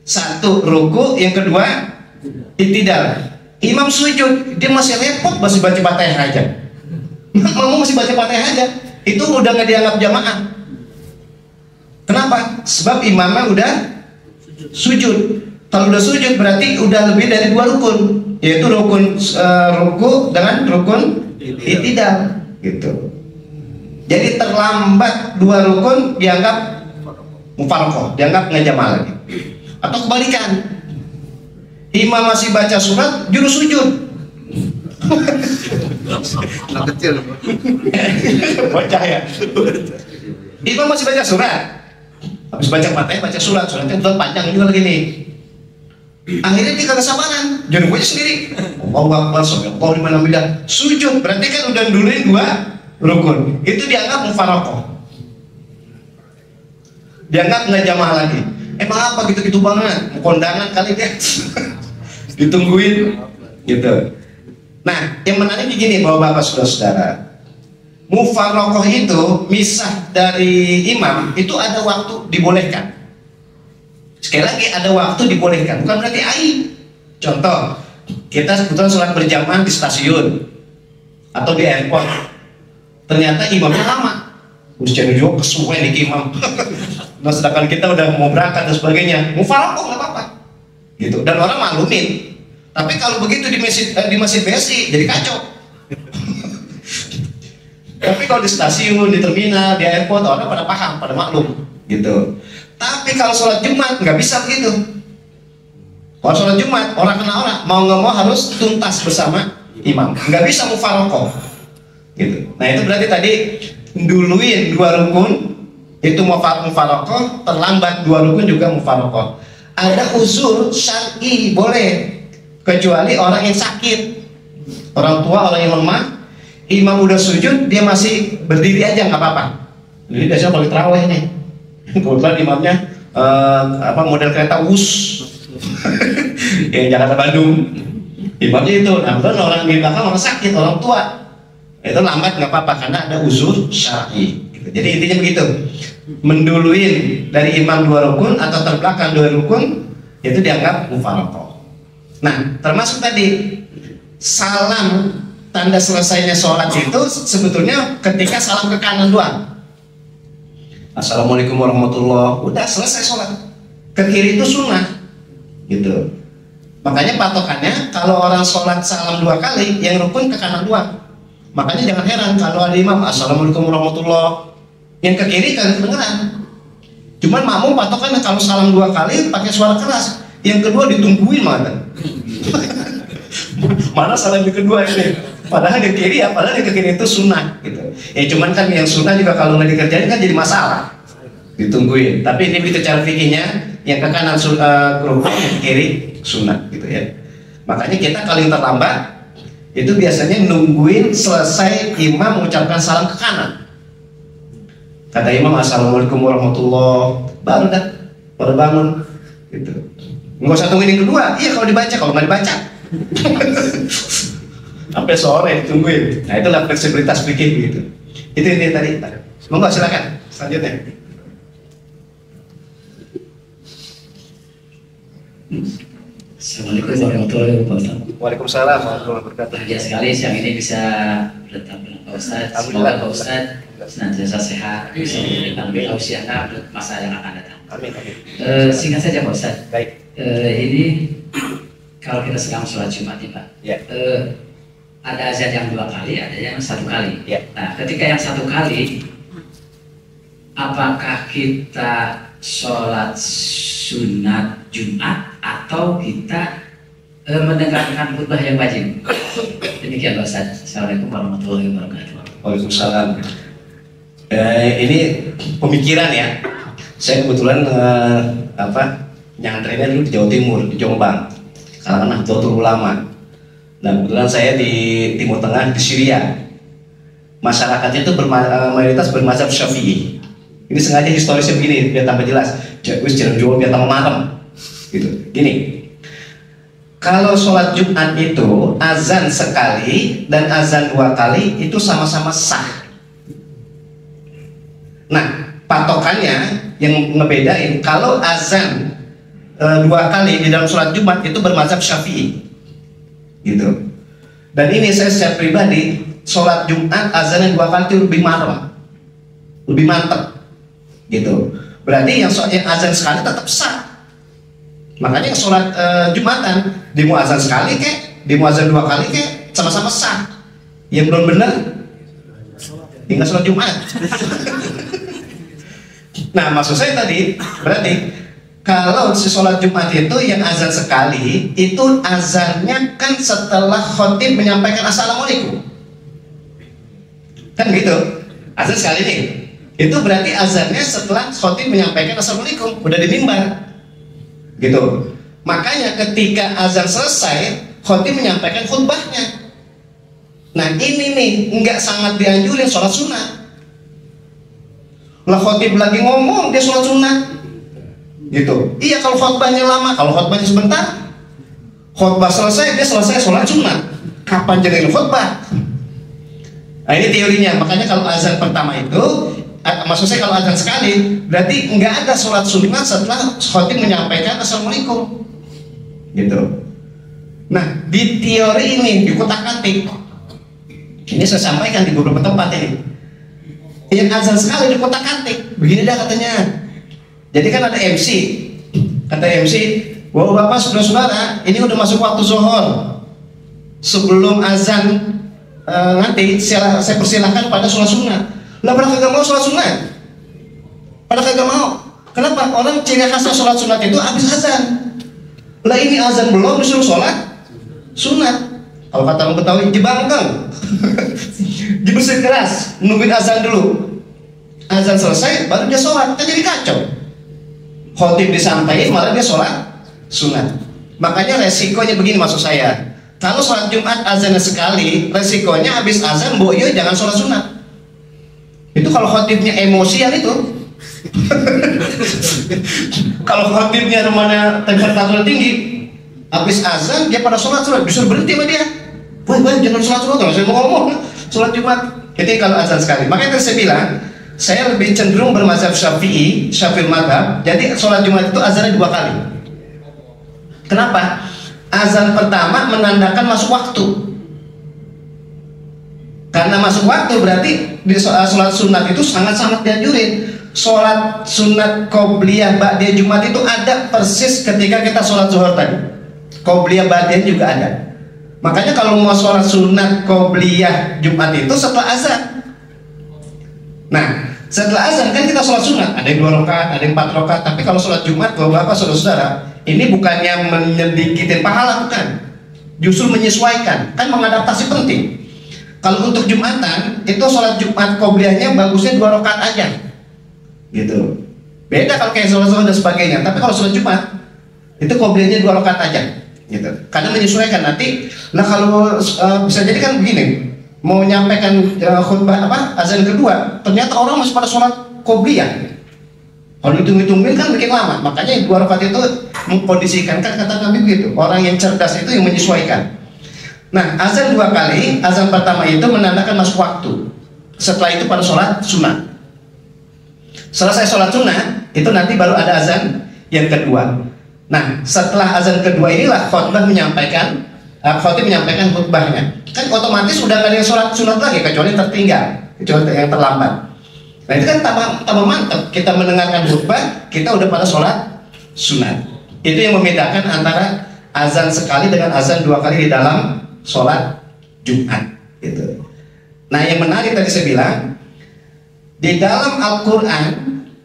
1 ruku, yang kedua itidal. Imam sujud, dia masih repot, masih baca Fatihah aja. Makmum masih baca Fatihah aja, itu udah nggak dianggap jamaah. Kenapa? Sebab imamnya udah sujud. Kalau udah sujud berarti udah lebih dari 2 rukun, yaitu rukun ruku dengan rukun itidal gitu. Jadi terlambat 2 rukun dianggap mufarokoh, dianggap nggak jamaah lagi. Atau kebalikan, imam masih baca surat, jurus sujud. Anak kecil. Bocah ya. Imam masih baca surat, habis baca Fatihah, baca surat, suratnya udah panjang juga lagi nih. Akhirnya dia kagak sabaran, jadi gue sendiri. Allahu Akbar, Allah di mana sujud, berarti kan udah duluin 2 rukun. Itu dianggap mufarokoh, dianggap nggak jamaah lagi. Emang apa gitu-gitu banget, kondangan kali dia. Ditungguin gitu. Nah, yang menarik begini bapak-bapak, saudara-saudara, mufarokoh itu misah dari imam itu ada waktu dibolehkan. Sekali lagi ada waktu dibolehkan, bukan berarti aib. Contoh, kita kebetulan sholat berjamaah di stasiun atau di airport, ternyata imamnya lama, usia juga kesuwen di imam. Nah, sedangkan kita udah mau berangkat dan sebagainya, mufarokoh nggak apa-apa, gitu. Dan orang maklumin. Tapi kalau begitu di masjid BSI jadi kacau. Tapi kalau di stasiun, di terminal, di airport, orang pada paham, pada maklum, gitu. Tapi kalau sholat Jumat nggak bisa begitu. Kalau sholat Jumat orang kena orang, mau nggak mau harus tuntas bersama imam, nggak bisa mufarokoh, gitu. Nah itu berarti tadi duluin 2 rukun itu mufarokoh, terlambat 2 rukun juga mufarokoh. Ada uzur syar'i boleh, kecuali orang yang sakit, orang tua, orang yang lemah. Imam udah sujud, dia masih berdiri aja nggak apa-apa. Jadi biasanya kalau terawih nih, kebetulan imamnya model kereta Wus yang Jakarta Bandung, imamnya itu. Nah kebetulan orang di belakang orang sakit, orang tua, itu lambat nggak apa-apa karena ada uzur syar'i. Jadi intinya begitu, menduluin dari imam 2 rukun atau terbelakang 2 rukun itu dianggap mufarokoh. Nah termasuk tadi salam, tanda selesainya sholat itu sebetulnya ketika salam ke kanan doang. Assalamualaikum warahmatullah, udah selesai sholat. Ke kiri itu sunnah, gitu. Makanya patokannya kalau orang sholat salam 2 kali, yang rukun ke kanan 2. Makanya jangan heran kalau ada imam Assalamualaikum warahmatullah, yang ke kiri kan kedengeran. Cuman makmum patokannya kalau salam 2 kali pakai suara keras, yang kedua ditungguin malah. Mana salam yang kedua ini? Padahal yang kiri ya, padahal yang ke kiri itu sunnah gitu. Ya cuman kan yang sunnah juga kalau nggak dikerjain kan jadi masalah. Ditungguin. Tapi ini begitu cara fikihnya, yang ke kanan rukun, yang ke kiri sunnah gitu ya. Makanya kita kalau yang terlambat itu biasanya nungguin selesai imam mengucapkan salam ke kanan. Kata imam Assalamualaikum warahmatullah, baru bangun gitu. Nggak usah tungguin yang kedua. Iya kalau dibaca, kalau nggak dibaca sampai sore tungguin. Nah itulah fleksibilitas fikih gitu. Itu tadi. Monggo silakan selanjutnya. Assalamualaikum warahmatullahi wabarakatuh. Waalaikumsalam warahmatullahi wabarakatuh. Bahagia sekali siang ini bisa bertemu dengan Pak Ustadz. Semoga Alhamdulillah. Pak Ustadz senantiasa sehat, bisa memberikan tausiah untuk masa yang akan datang. Amin. Singkat saja Pak Ustadz. Baik. Ini kalau kita sedang sholat Jumat nih Pak, Ya. ada azan yang 2 kali, ada yang 1 kali. Ya. Nah, ketika yang 1 kali, apakah kita sholat sunat Jumat atau kita mendengarkan khutbah yang wajib? Demikian Pak Ustadz. Assalamualaikum warahmatullahi wabarakatuh. Waalaikumsalam. Ini pemikiran ya. Saya kebetulan nyantrennya dulu di Jawa Timur, di Jombang, kalangan Nahdlatul Ulama. Nah kebetulan saya di Timur Tengah, di Syria. Masyarakatnya itu mayoritas bermazhab Syafi'i. Ini sengaja historisnya begini biar tambah jelas. Wis jangan jual biar tambah marem. Gitu. Gini. Kalau sholat Jumat itu azan sekali dan azan 2 kali itu sama-sama sah. Nah, patokannya yang ngebedain kalau azan 2 kali di dalam sholat Jumat itu bermazhab Syafi'i, gitu. Dan ini saya secara pribadi sholat Jumat azan yang 2 kali itu lebih marem, lebih mantep, gitu. Berarti yang azan sekali tetap sah. Makanya sholat Jumatan di muazan sekali kek, di muazan 2 kali kek, sama-sama sah. Yang belum benar tinggal sholat Jumat. Nah maksud saya tadi berarti kalau si sholat Jumat itu yang azan sekali itu azannya kan setelah khotib menyampaikan assalamualaikum, kan gitu. Azan sekali nih, itu berarti azannya setelah khotib menyampaikan assalamualaikum, udah di mimbar. Gitu. Makanya ketika azan selesai, khotib menyampaikan khutbahnya. Nah ini nih nggak sangat dianjurin sholat sunat. Lah khotib lagi ngomong dia sholat sunat. Gitu. Iya kalau khutbahnya lama, kalau khutbahnya sebentar, khutbah selesai dia selesai sholat sunat. Kapan jadi khutbah? Nah ini teorinya. Makanya kalau azan pertama itu maksud saya kalau azan sekali berarti nggak ada sholat sunat setelah khotib menyampaikan assalamualaikum, gitu. Nah di teori ini di kotak-katik ini saya sampaikan di beberapa tempat ini yang azan sekali di kotak-katik begini dah katanya. Jadi kan ada MC, kata MC, bahwa bapak saudara-saudara ini udah masuk waktu zuhur, sebelum azan nanti saya persilahkan pada sholat sunat. Lah pada kagak mau sholat sunat, pada kagak mau. Kenapa? Orang ciri khasnya sholat sunat itu habis azan. Lah ini azan belum disuruh sholat sunat. Kalau kata orang Betawi jebangkeng, dibersih keras, nungguin azan dulu. Azan selesai baru dia sholat, kan jadi kacau. Khotib disampaikan malah dia sholat sunat. Makanya resikonya begini maksud saya. Kalau sholat Jumat azannya sekali, resikonya habis azan boyo jangan sholat sunat. Itu kalau khotibnya emosian itu. Kalau khotibnya rumahnya temperatur tinggi, habis azan dia pada sholat disuruh berhenti sama dia. Wah jangan sholat kalau saya mau ngomong sholat Jumat. Jadi kalau azan sekali, makanya tadi saya bilang saya lebih cenderung bermazhab Syafi'i madhab. Jadi sholat Jumat itu azannya 2 kali. Kenapa? Azan pertama menandakan masuk waktu. Karena masuk waktu berarti di sholat sunat itu sangat-sangat dianjurin. sholat sunat qobliyah ba'diyah Jumat itu ada persis ketika kita sholat zuhur tadi. Qobliyah ba'diyah juga ada. Makanya kalau mau sholat sunat qobliyah Jumat itu setelah azan. Nah, setelah azan kan kita sholat sunat, ada yang 2 rakaat, ada yang 4 rakaat. Tapi kalau sholat Jumat, bapak saudara-saudara, ini bukannya menyedikitin pahala, bukan. Justru menyesuaikan, kan mengadaptasi penting. Kalau untuk Jumatan, itu sholat Jumat qobliyahnya bagusnya 2 rakaat aja, gitu. Beda kalau kayak sholat zuhur dan sebagainya. Tapi kalau sholat Jumat, itu qobliyahnya 2 rakaat aja, gitu. Karena menyesuaikan nanti. Nah kalau bisa jadi kan begini, mau nyampaikan khutbah azan kedua, ternyata orang masih pada sholat qobliyah. Kalau hitung-hitungin kan bikin lama. Makanya 2 rakaat itu mengkondisikan, kan kata Nabi begitu. Orang yang cerdas itu yang menyesuaikan. Nah, azan 2 kali. Azan pertama itu menandakan masuk waktu. Setelah itu pada sholat sunnah. Selesai sholat sunnah, itu nanti baru ada azan yang kedua. Nah, setelah azan kedua inilah khutbah menyampaikan, khotib menyampaikan khutbahnya. Kan otomatis udah gak ada yang sholat sunat lagi, kecuali yang tertinggal, kecuali yang terlambat. Nah itu kan tambah mantap. Kita mendengarkan khutbah, kita udah pada sholat sunat. Itu yang membedakan antara azan sekali dengan azan 2 kali di dalam sholat Jumat. Gitu. Nah yang menarik tadi saya bilang, di dalam Al-Quran,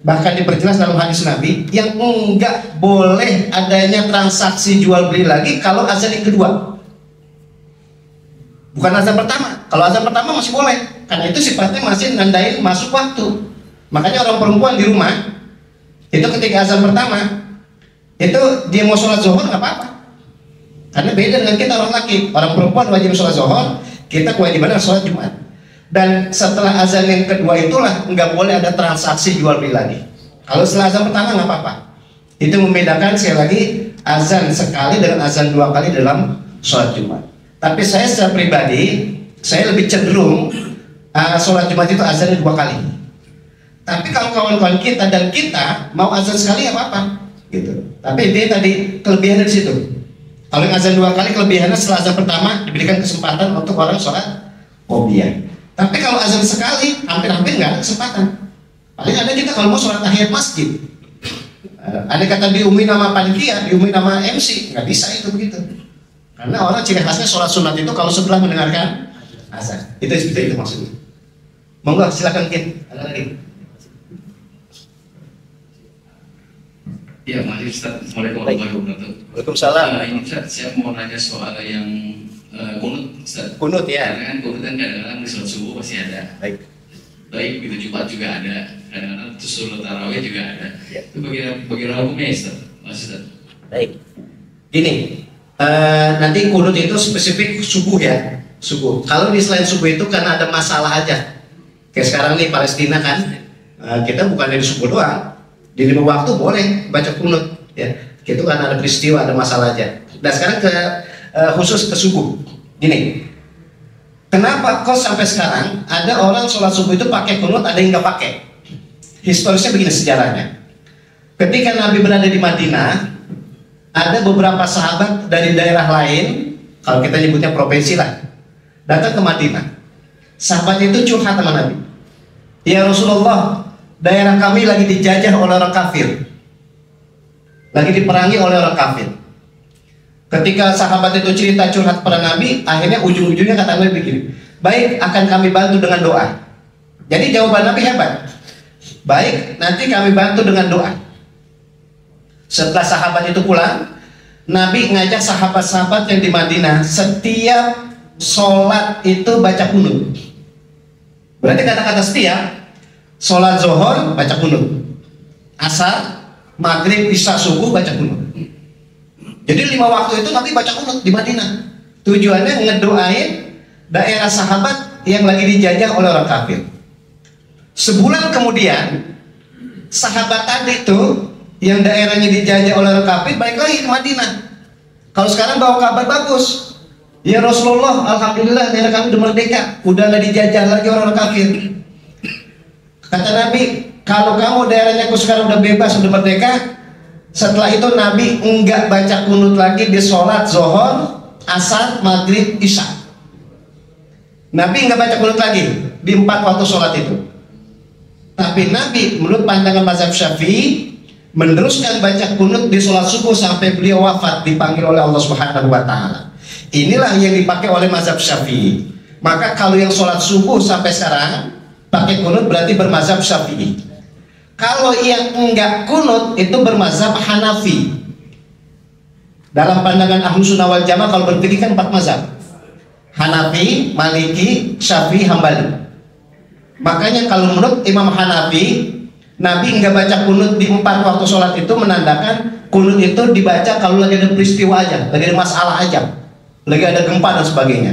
bahkan diperjelas dalam hadis Nabi, yang enggak boleh adanya transaksi jual beli lagi kalau azan yang kedua. Bukan azan pertama. Kalau azan pertama masih boleh, karena itu sifatnya masih nandain masuk waktu. Makanya orang perempuan di rumah itu ketika azan pertama itu dia mau sholat zuhur nggak apa-apa, karena beda dengan kita orang laki. Orang perempuan wajib sholat zuhur, kita kewajiban sholat Jumat. Dan setelah azan yang kedua itulah nggak boleh ada transaksi jual beli lagi. Kalau setelah azan pertama nggak apa-apa. Itu membedakan sekali lagi azan sekali dengan azan 2 kali dalam sholat Jumat. Tapi saya secara pribadi, saya lebih cenderung sholat Jumat itu azannya 2 kali. Tapi kalau kawan-kawan kita dan kita mau azan sekali ya apa-apa, gitu. Tapi intinya tadi kelebihannya di situ. Kalau yang azan 2 kali, kelebihannya setelah azan pertama diberikan kesempatan untuk orang sholat qobliyah. Tapi kalau azan sekali, hampir-hampir nggak ada kesempatan. Paling ada kita kalau mau sholat tahiyat masjid. Ada kata diumumin nama panitia, diumumin nama MC, nggak bisa itu begitu. Karena orang ciri khasnya sholat sunat itu kalau setelah mendengarkan azan. Itu seperti itu maksudnya. Monggo silakan Kin. Ada lagi? Ya, mari Ustaz. Assalamualaikum warahmatullahi wabarakatuh. Waalaikumsalam. Ini Ustaz, saya mau nanya soal yang kunut, Ustaz. Kunut ya. Karena kan kunut kan kadang-kadang di sholat subuh pasti ada. Baik itu Jumat juga ada. Kadang-kadang sholat tarawih juga ada. Ya. Itu bagaimana hukumnya, Ustaz? Mas Ustaz. Baik. Gini. Nanti kunut itu spesifik subuh ya, subuh. Kalau di selain subuh itu karena ada masalah aja. Kayak sekarang nih Palestina kan, kita bukan dari subuh doang, di 5 waktu boleh baca kunut ya. Itu karena ada peristiwa, ada masalah aja. Dan sekarang khusus ke subuh. Gini, kenapa kok sampai sekarang ada orang sholat subuh itu pakai kunut, ada yang nggak pakai? Historisnya begini sejarahnya. Ketika Nabi berada di Madinah, ada beberapa sahabat dari daerah lain, kalau kita nyebutnya provinsi lah, datang ke Madinah. Sahabat itu curhat sama Nabi. Ya Rasulullah, daerah kami lagi dijajah oleh orang kafir, lagi diperangi oleh orang kafir. Ketika sahabat itu cerita curhat pada Nabi, akhirnya ujung-ujungnya kata Nabi begini, baik, akan kami bantu dengan doa. Jadi jawaban Nabi hebat. Baik, nanti kami bantu dengan doa. Setelah sahabat itu pulang, Nabi ngajak sahabat-sahabat yang di Madinah setiap sholat itu baca kunut. Berarti kata-kata setiap sholat zuhur baca kunut, asar, maghrib, isya, subuh baca kunut. Jadi 5 waktu itu Nabi baca kunut di Madinah. Tujuannya ngedoain daerah sahabat yang lagi dijajah oleh orang kafir. Sebulan kemudian sahabat tadi itu yang daerahnya dijajah oleh orang kafir balik lagi ke Madinah. Kalau sekarang bawa kabar bagus, ya Rasulullah, alhamdulillah daerah kami udah merdeka, udah nggak dijajah lagi orang kafir. Kata Nabi, kalau kamu daerahnya sekarang udah bebas, udah merdeka. Setelah itu Nabi enggak baca kunut lagi di sholat zuhur, asar, maghrib, isya. Nabi enggak baca kunut lagi di 4 waktu sholat itu. Tapi Nabi menurut pandangan mazhab Syafi'i meneruskan baca kunut di sholat subuh sampai beliau wafat, dipanggil oleh Allah Subhanahu wa Ta'ala. Inilah yang dipakai oleh mazhab Syafi'i. Maka kalau yang sholat subuh sampai sekarang pakai kunut berarti bermazhab Syafi'i. Kalau yang enggak kunut itu bermazhab Hanafi. Dalam pandangan Ahlus Sunnah wal Jamaah kalau berpikir kan 4 mazhab: Hanafi, Maliki, Syafi'i, Hambali. Makanya kalau menurut Imam Hanafi, Nabi enggak baca kunut di 4 waktu sholat itu menandakan kunut itu dibaca kalau lagi ada peristiwa aja, lagi ada masalah aja, lagi ada gempa dan sebagainya.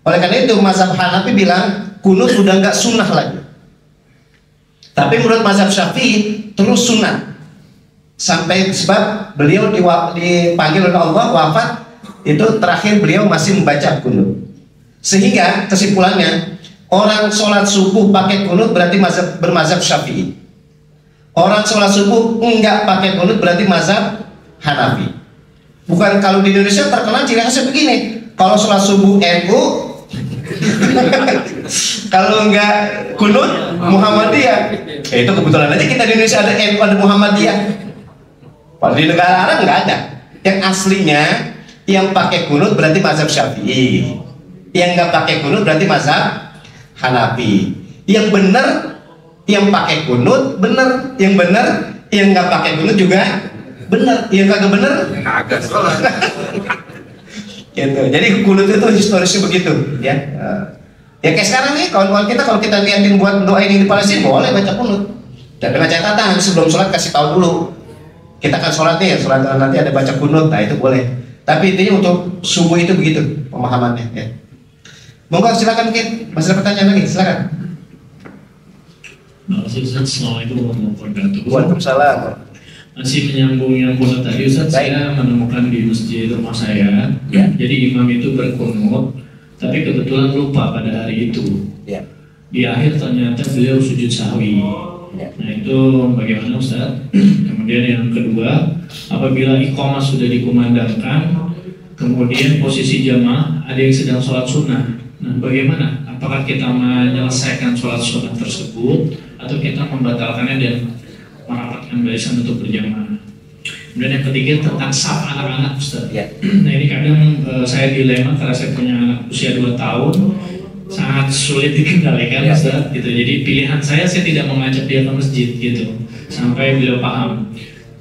Oleh karena itu mazhab Hanafi bilang kunut udah enggak sunnah lagi. Tapi menurut mazhab Syafi'i terus sunnah. Sampai sebab beliau dipanggil oleh Allah wafat, itu terakhir beliau masih membaca kunut. Sehingga kesimpulannya orang sholat subuh pakai kunut berarti bermazhab Syafi'i. Orang sholat subuh enggak pakai kunut berarti mazhab Hanafi. Bukan kalau di Indonesia terkenal ciri khasnya begini. Kalau sholat subuh NU, kalau enggak kunut Muhammadiyah. Itu kebetulan aja kita di Indonesia ada NU, ada Muhammadiyah. Kalau di negara Arab enggak ada. Yang aslinya yang pakai kunut berarti mazhab Syafi'i. Yang enggak pakai kunut berarti mazhab Hanafi. Yang benar yang pakai kunut benar, yang benar yang nggak pakai kunut juga benar, yang kagak benar Kagak sholat. gitu. Jadi kunut itu historisnya begitu ya. Ya kayak sekarang nih kawan-kawan kita kalau kita niatin buat doa ini di Palestina boleh baca kunut. Dan dengan catatan sebelum sholat kasih tahu dulu kita kan sholat nih, sholat nanti ada baca kunut, nah itu boleh. Tapi intinya untuk subuh itu begitu pemahamannya ya. Monggo silakan mungkin masih ada pertanyaan lagi, silakan. Assalamualaikum warahmatullahi wabarakatuh. Waalaikumsalam. Masih menyambung yang kunut tadi Ustaz, saya menemukan di masjid rumah saya, ya. Jadi imam itu berkunut, tapi kebetulan lupa pada hari itu. Ya. Di akhir ternyata beliau sujud sahwi. Ya. Nah itu bagaimana Ustaz? Kemudian yang kedua, apabila iqamah sudah dikumandangkan, kemudian posisi jamaah ada yang sedang sholat sunnah. Nah bagaimana? Apakah kita menyelesaikan sholat sunnah tersebut atau kita membatalkannya dan merapatkan barisan untuk berjamaah? Kemudian yang ketiga tentang saf anak-anak Ustaz. Ya. Nah ini kadang saya dilema karena saya punya anak usia 2 tahun, sangat sulit dikendalikan ya. Ustaz gitu. Jadi pilihan saya tidak mengajak dia ke masjid gitu sampai beliau paham.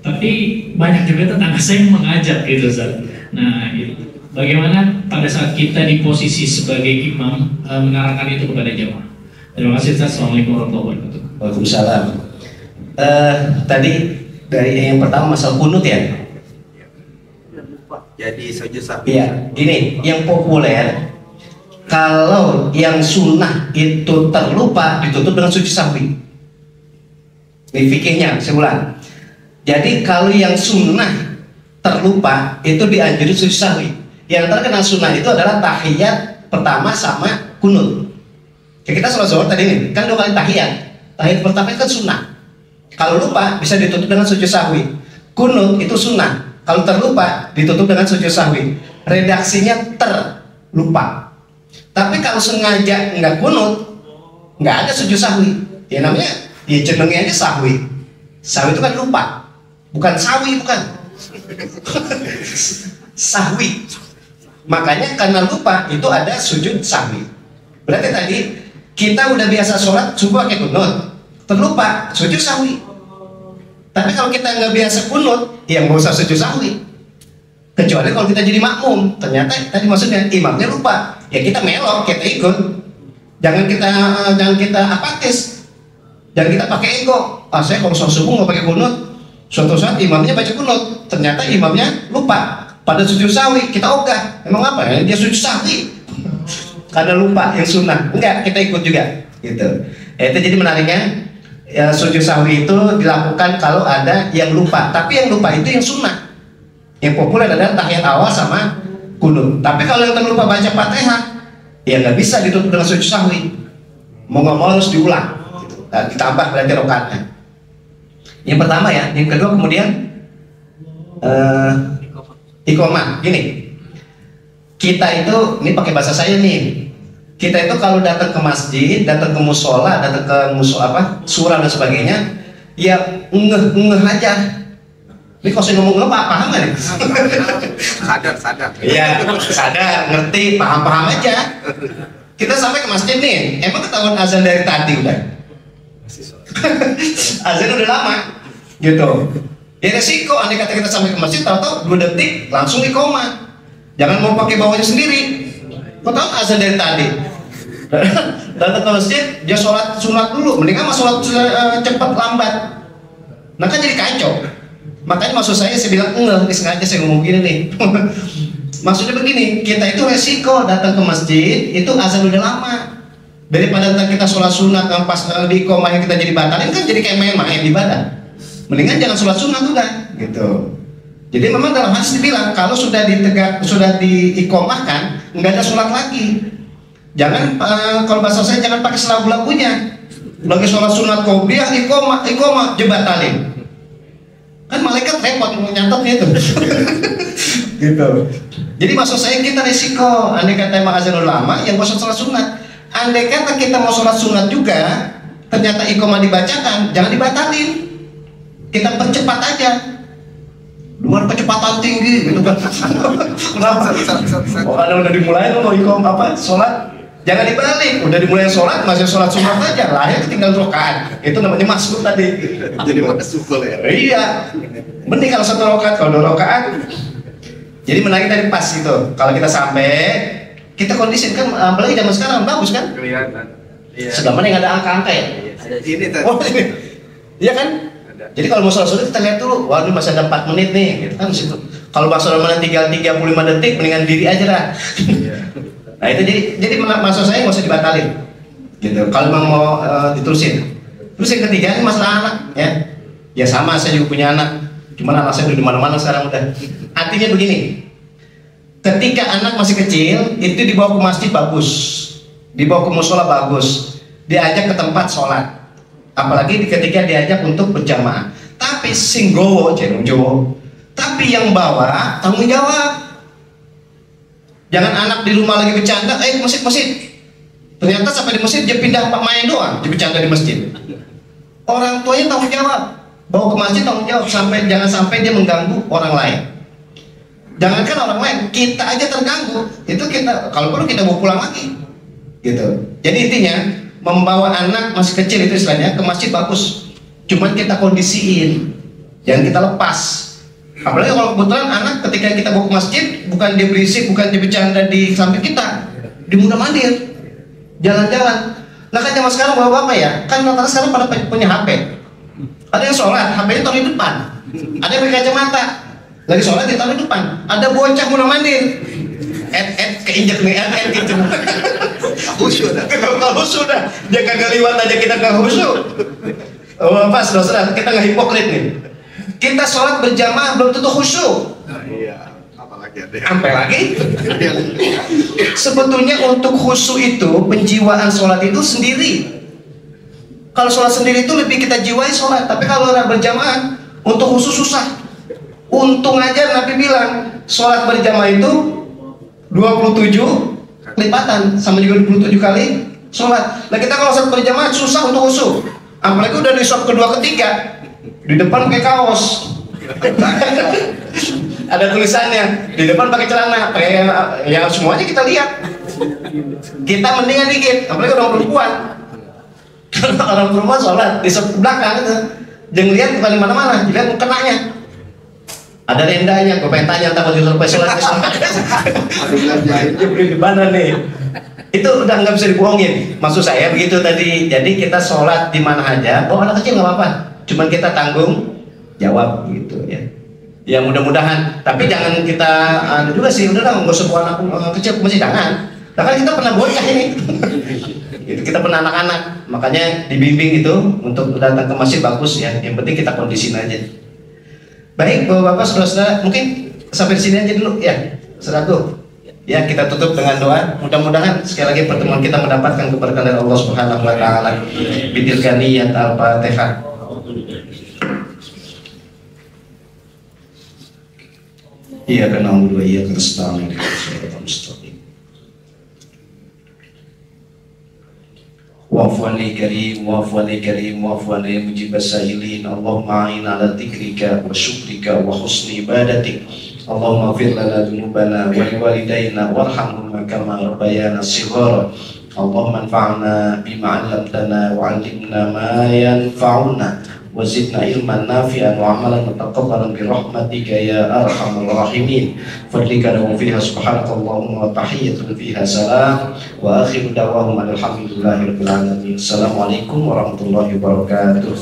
Tapi banyak juga tetangga saya yang mengajak gitu Ustaz. Nah itu bagaimana pada saat kita di posisi sebagai imam mengarahkan itu kepada jamaah? Terima kasih Ustaz. Assalamualaikum warahmatullahi wabarakatuh. Waalaikumsalam. Tadi dari yang pertama masalah kunut ya. Jadi sujud sahwi. Iya, gini, yang populer kalau yang sunnah itu terlupa ditutup dengan sujud sahwi. Ini fikihnya, saya ulang. Jadi kalau yang sunnah terlupa itu dianjurkan sujud sahwi. Yang terkenal sunnah itu adalah tahiyat pertama sama kunut. Kayak kita sholat zuhur tadi nih, kan 2 kali tahiyat. Tahiyat pertama itu kan sunnah. Kalau lupa bisa ditutup dengan sujud sahwi. Kunut itu sunnah. Kalau terlupa ditutup dengan sujud sahwi. Redaksinya terlupa. Tapi kalau sengaja nggak kunut, nggak ada sujud sahwi. Ya namanya, ya jenengnya aja sahwi. Sahwi itu kan lupa, bukan sawi, bukan. Sahwi. Makanya karena lupa itu ada sujud sahwi. Berarti tadi kita udah biasa sholat subuh pakai kunut, terlupa sujud sahwi. Tapi kalau kita nggak biasa kunut, ya nggak usah sujud sahwi. Kecuali kalau kita jadi makmum, ternyata tadi maksudnya imamnya lupa, ya kita melok, kita ikut. Jangan kita apatis, jangan kita pakai ego. Saya kalau sholat subuh nggak pakai kunut, suatu saat imamnya baca kunut, ternyata imamnya lupa pada sujud sahwi, kita ogah. Emang apa ya? Dia sujud sahwi karena lupa yang sunnah. Enggak, kita ikut juga gitu. Itu jadi menariknya ya, sujud sahwi itu dilakukan kalau ada yang lupa. Tapi yang lupa itu yang sunnah. Yang populer adalah tahiyat awal sama kunut. Tapi kalau yang terlupa baca Fatihah, ya nggak bisa ditutup dengan sujud sahwi. Mau nggak mau harus diulang. Nah, ditambah berarti rakaatnya. Yang pertama ya. Yang kedua kemudian iqamah. Gini, kita itu ini pakai bahasa saya nih. Kita itu kalau datang ke masjid, datang ke musola, datang ke surah dan sebagainya, ya ngeh aja. Ini kalau saya ngomong paham nggak nih? Sadar. Iya, sadar, ngerti, paham aja. Kita sampai ke masjid nih, emang ketahuan azan dari tadi udah. Azan udah lama, gitu. Ya resiko, andai kata kita sampai ke masjid, tahu-tahu 2 detik langsung iqomah. Jangan mau pakai bawahnya sendiri. Kau tahu azan dari tadi? Datang ke masjid, dia sholat sunat dulu. Mendingan mah sholat cepat lambat. Nah kan jadi kacau. Makanya maksud saya bilang enggak, sengaja saya ngomong gini nih. Maksudnya begini, kita itu resiko datang ke masjid itu azan udah lama. Daripada ntar kita sholat sunat pas di iqomah yang kita jadi batalin kan jadi kayak main-main ibadah. Mendingan jangan sholat sunat udah, gitu. Jadi memang dalam hadis dibilang kalau sudah diiqomahkan nggak ada sholat lagi. Jangan kalau bahasa saya jangan pakai lagu-lagunya. Lagi sholat sunat qobliyah iqomah jebatalin. Kan malaikat repot nyatetnya itu. Gitu. Jadi maksud saya kita risiko. Andai kata emang azan lama yang mau sholat sunat. Andai kata kita mau sholat sunat juga ternyata iqomah dibacakan, jangan dibatalin. Kita percepat aja. Luar kecepatan tinggi gitu kan. Kenapa? Oh, udah dimulai lo mau iqomah sholat, jangan dibalik. Udah dimulai sholat masih sholat sunat aja, lahir tinggal rakaat. Itu namanya masuk tadi. Jadi masuk ya. Iya. Mending kalau 1 rakaat, kalau 2 rakaat. Jadi menarik tadi pas gitu. Kalau kita sampai, kita kondisi kan apalagi zaman sekarang bagus kan? Kelihatan. Iya. Sudah mana yang ada angka-angka ya? Ini tadi. Oh, iya kan? Jadi kalau mau sholat kita lihat dulu, wah ini masih ada 4 menit nih, gitu kan situ. Kalau bahasa mana tinggal 35 detik, mendingan diri aja lah. Nah itu jadi maksud saya nggak usah dibatalin, gitu. Kalau mau diterusin. Terus yang ketiga ini masalah anak, ya. Ya sama, saya juga punya anak. Cuman anak saya udah di mana-mana sekarang udah. Artinya begini, ketika anak masih kecil, itu dibawa ke masjid bagus, dibawa ke musola bagus, diajak ke tempat sholat. Apalagi ketika diajak untuk berjamaah. Tapi singgowo, Jowo. Tapi yang bawa tanggung jawab. Jangan anak di rumah lagi bercanda, masjid. Ternyata sampai di masjid dia pindah main doang, dia bercanda di masjid. Orang tuanya tanggung jawab. Bawa ke masjid tanggung jawab, jangan sampai dia mengganggu orang lain. Jangankan orang lain, kita aja terganggu. Itu kita kalau perlu kita bawa pulang lagi. Gitu. Jadi intinya membawa anak masih kecil itu istilahnya ke masjid bagus, cuman kita kondisiin, jangan kita lepas. Apalagi kalau kebetulan anak ketika kita bawa ke masjid bukan dia berisik, bukan dia bercanda di samping kita, dia mudah mandir, jalan-jalan. Nah kan zaman sekarang bapak-bapak ya, kan rata-rata sekarang pada punya HP. Ada yang sholat, HP-nya taruh di depan, ada yang pakai kacamata, lagi sholat ditaruh di depan, ada bocah mudah mandir. Keinjak nih gitu. Khusyuk dah. Kalau sudah dia kagak liwat aja kita kagak khusyuk. Oh, pas saudara, kita nggak hipokrit nih. Kita sholat berjamaah belum tentu khusyuk. Nah, iya. Apalagi ada. Sampai lagi. Sebetulnya untuk khusyuk itu penjiwaan sholat itu sendiri. Kalau sholat sendiri itu lebih kita jiwai sholat. Tapi kalau orang berjamaah untuk khusyuk susah. Untung aja Nabi bilang sholat berjamaah itu 27 lipatan sama juga 27 kali sholat. Nah kita kalau sholat berjamaah susah untuk khusyuk. Apalagi udah di sholat kedua ketiga di depan pakai kaos. Ada tulisannya di depan pakai celana, pakai ya semuanya kita lihat. Kita mendingan dikit, apalagi orang perempuan. Karena orang perempuan sholat di belakang itu, jangan lihat bukan di mana-mana, dilihat kenanya. Ada rendahnya, gue pengen tanya takut disuruh sholat. Dia beli di mana nih? Itu udah nggak bisa dibohongin. Maksud saya begitu tadi. Jadi kita sholat di mana aja. Oh anak kecil nggak apa-apa. Cuman kita tanggung jawab gitu ya. Ya mudah-mudahan. Tapi jangan kita juga sih. Udah lah nggak usah bawa anak kecil masih jangan. Nah, kan kita pernah bocah ini. Gitu, kita pernah anak-anak. Makanya dibimbing itu untuk datang ke masjid bagus ya. Yang penting kita kondisin aja. Baik, Bapak-bapak, saudara-saudara, mungkin sampai di sini aja dulu ya, saudaraku. Ya, kita tutup dengan doa. Mudah-mudahan sekali lagi pertemuan kita mendapatkan keberkahan dari Allah Subhanahu wa taala. Bidirkaniyat al-Fatihah. Iyyaka na'budu wa iyyaka nasta'in. واعف عني كريم واعف عني كريم واعف عني مجيب السائلين اللهم أعنا على ذكرك وشكرك وحسن عبادتك اللهم اغفر لنا ذنوبنا ولوالدينا وارحمهما كما ربيانا صغارا اللهم انفعنا بما علمتنا وعلمنا ما ينفعنا وزدنا علما نافعا وعملا متقبلا برحمتك يا ارحم الراحمين فضلك له فيها سبحانك اللهم وتحية فيها سلام واخر دعواهم الحمد لله رب العالمين السلام عليكم ورحمة الله وبركاته.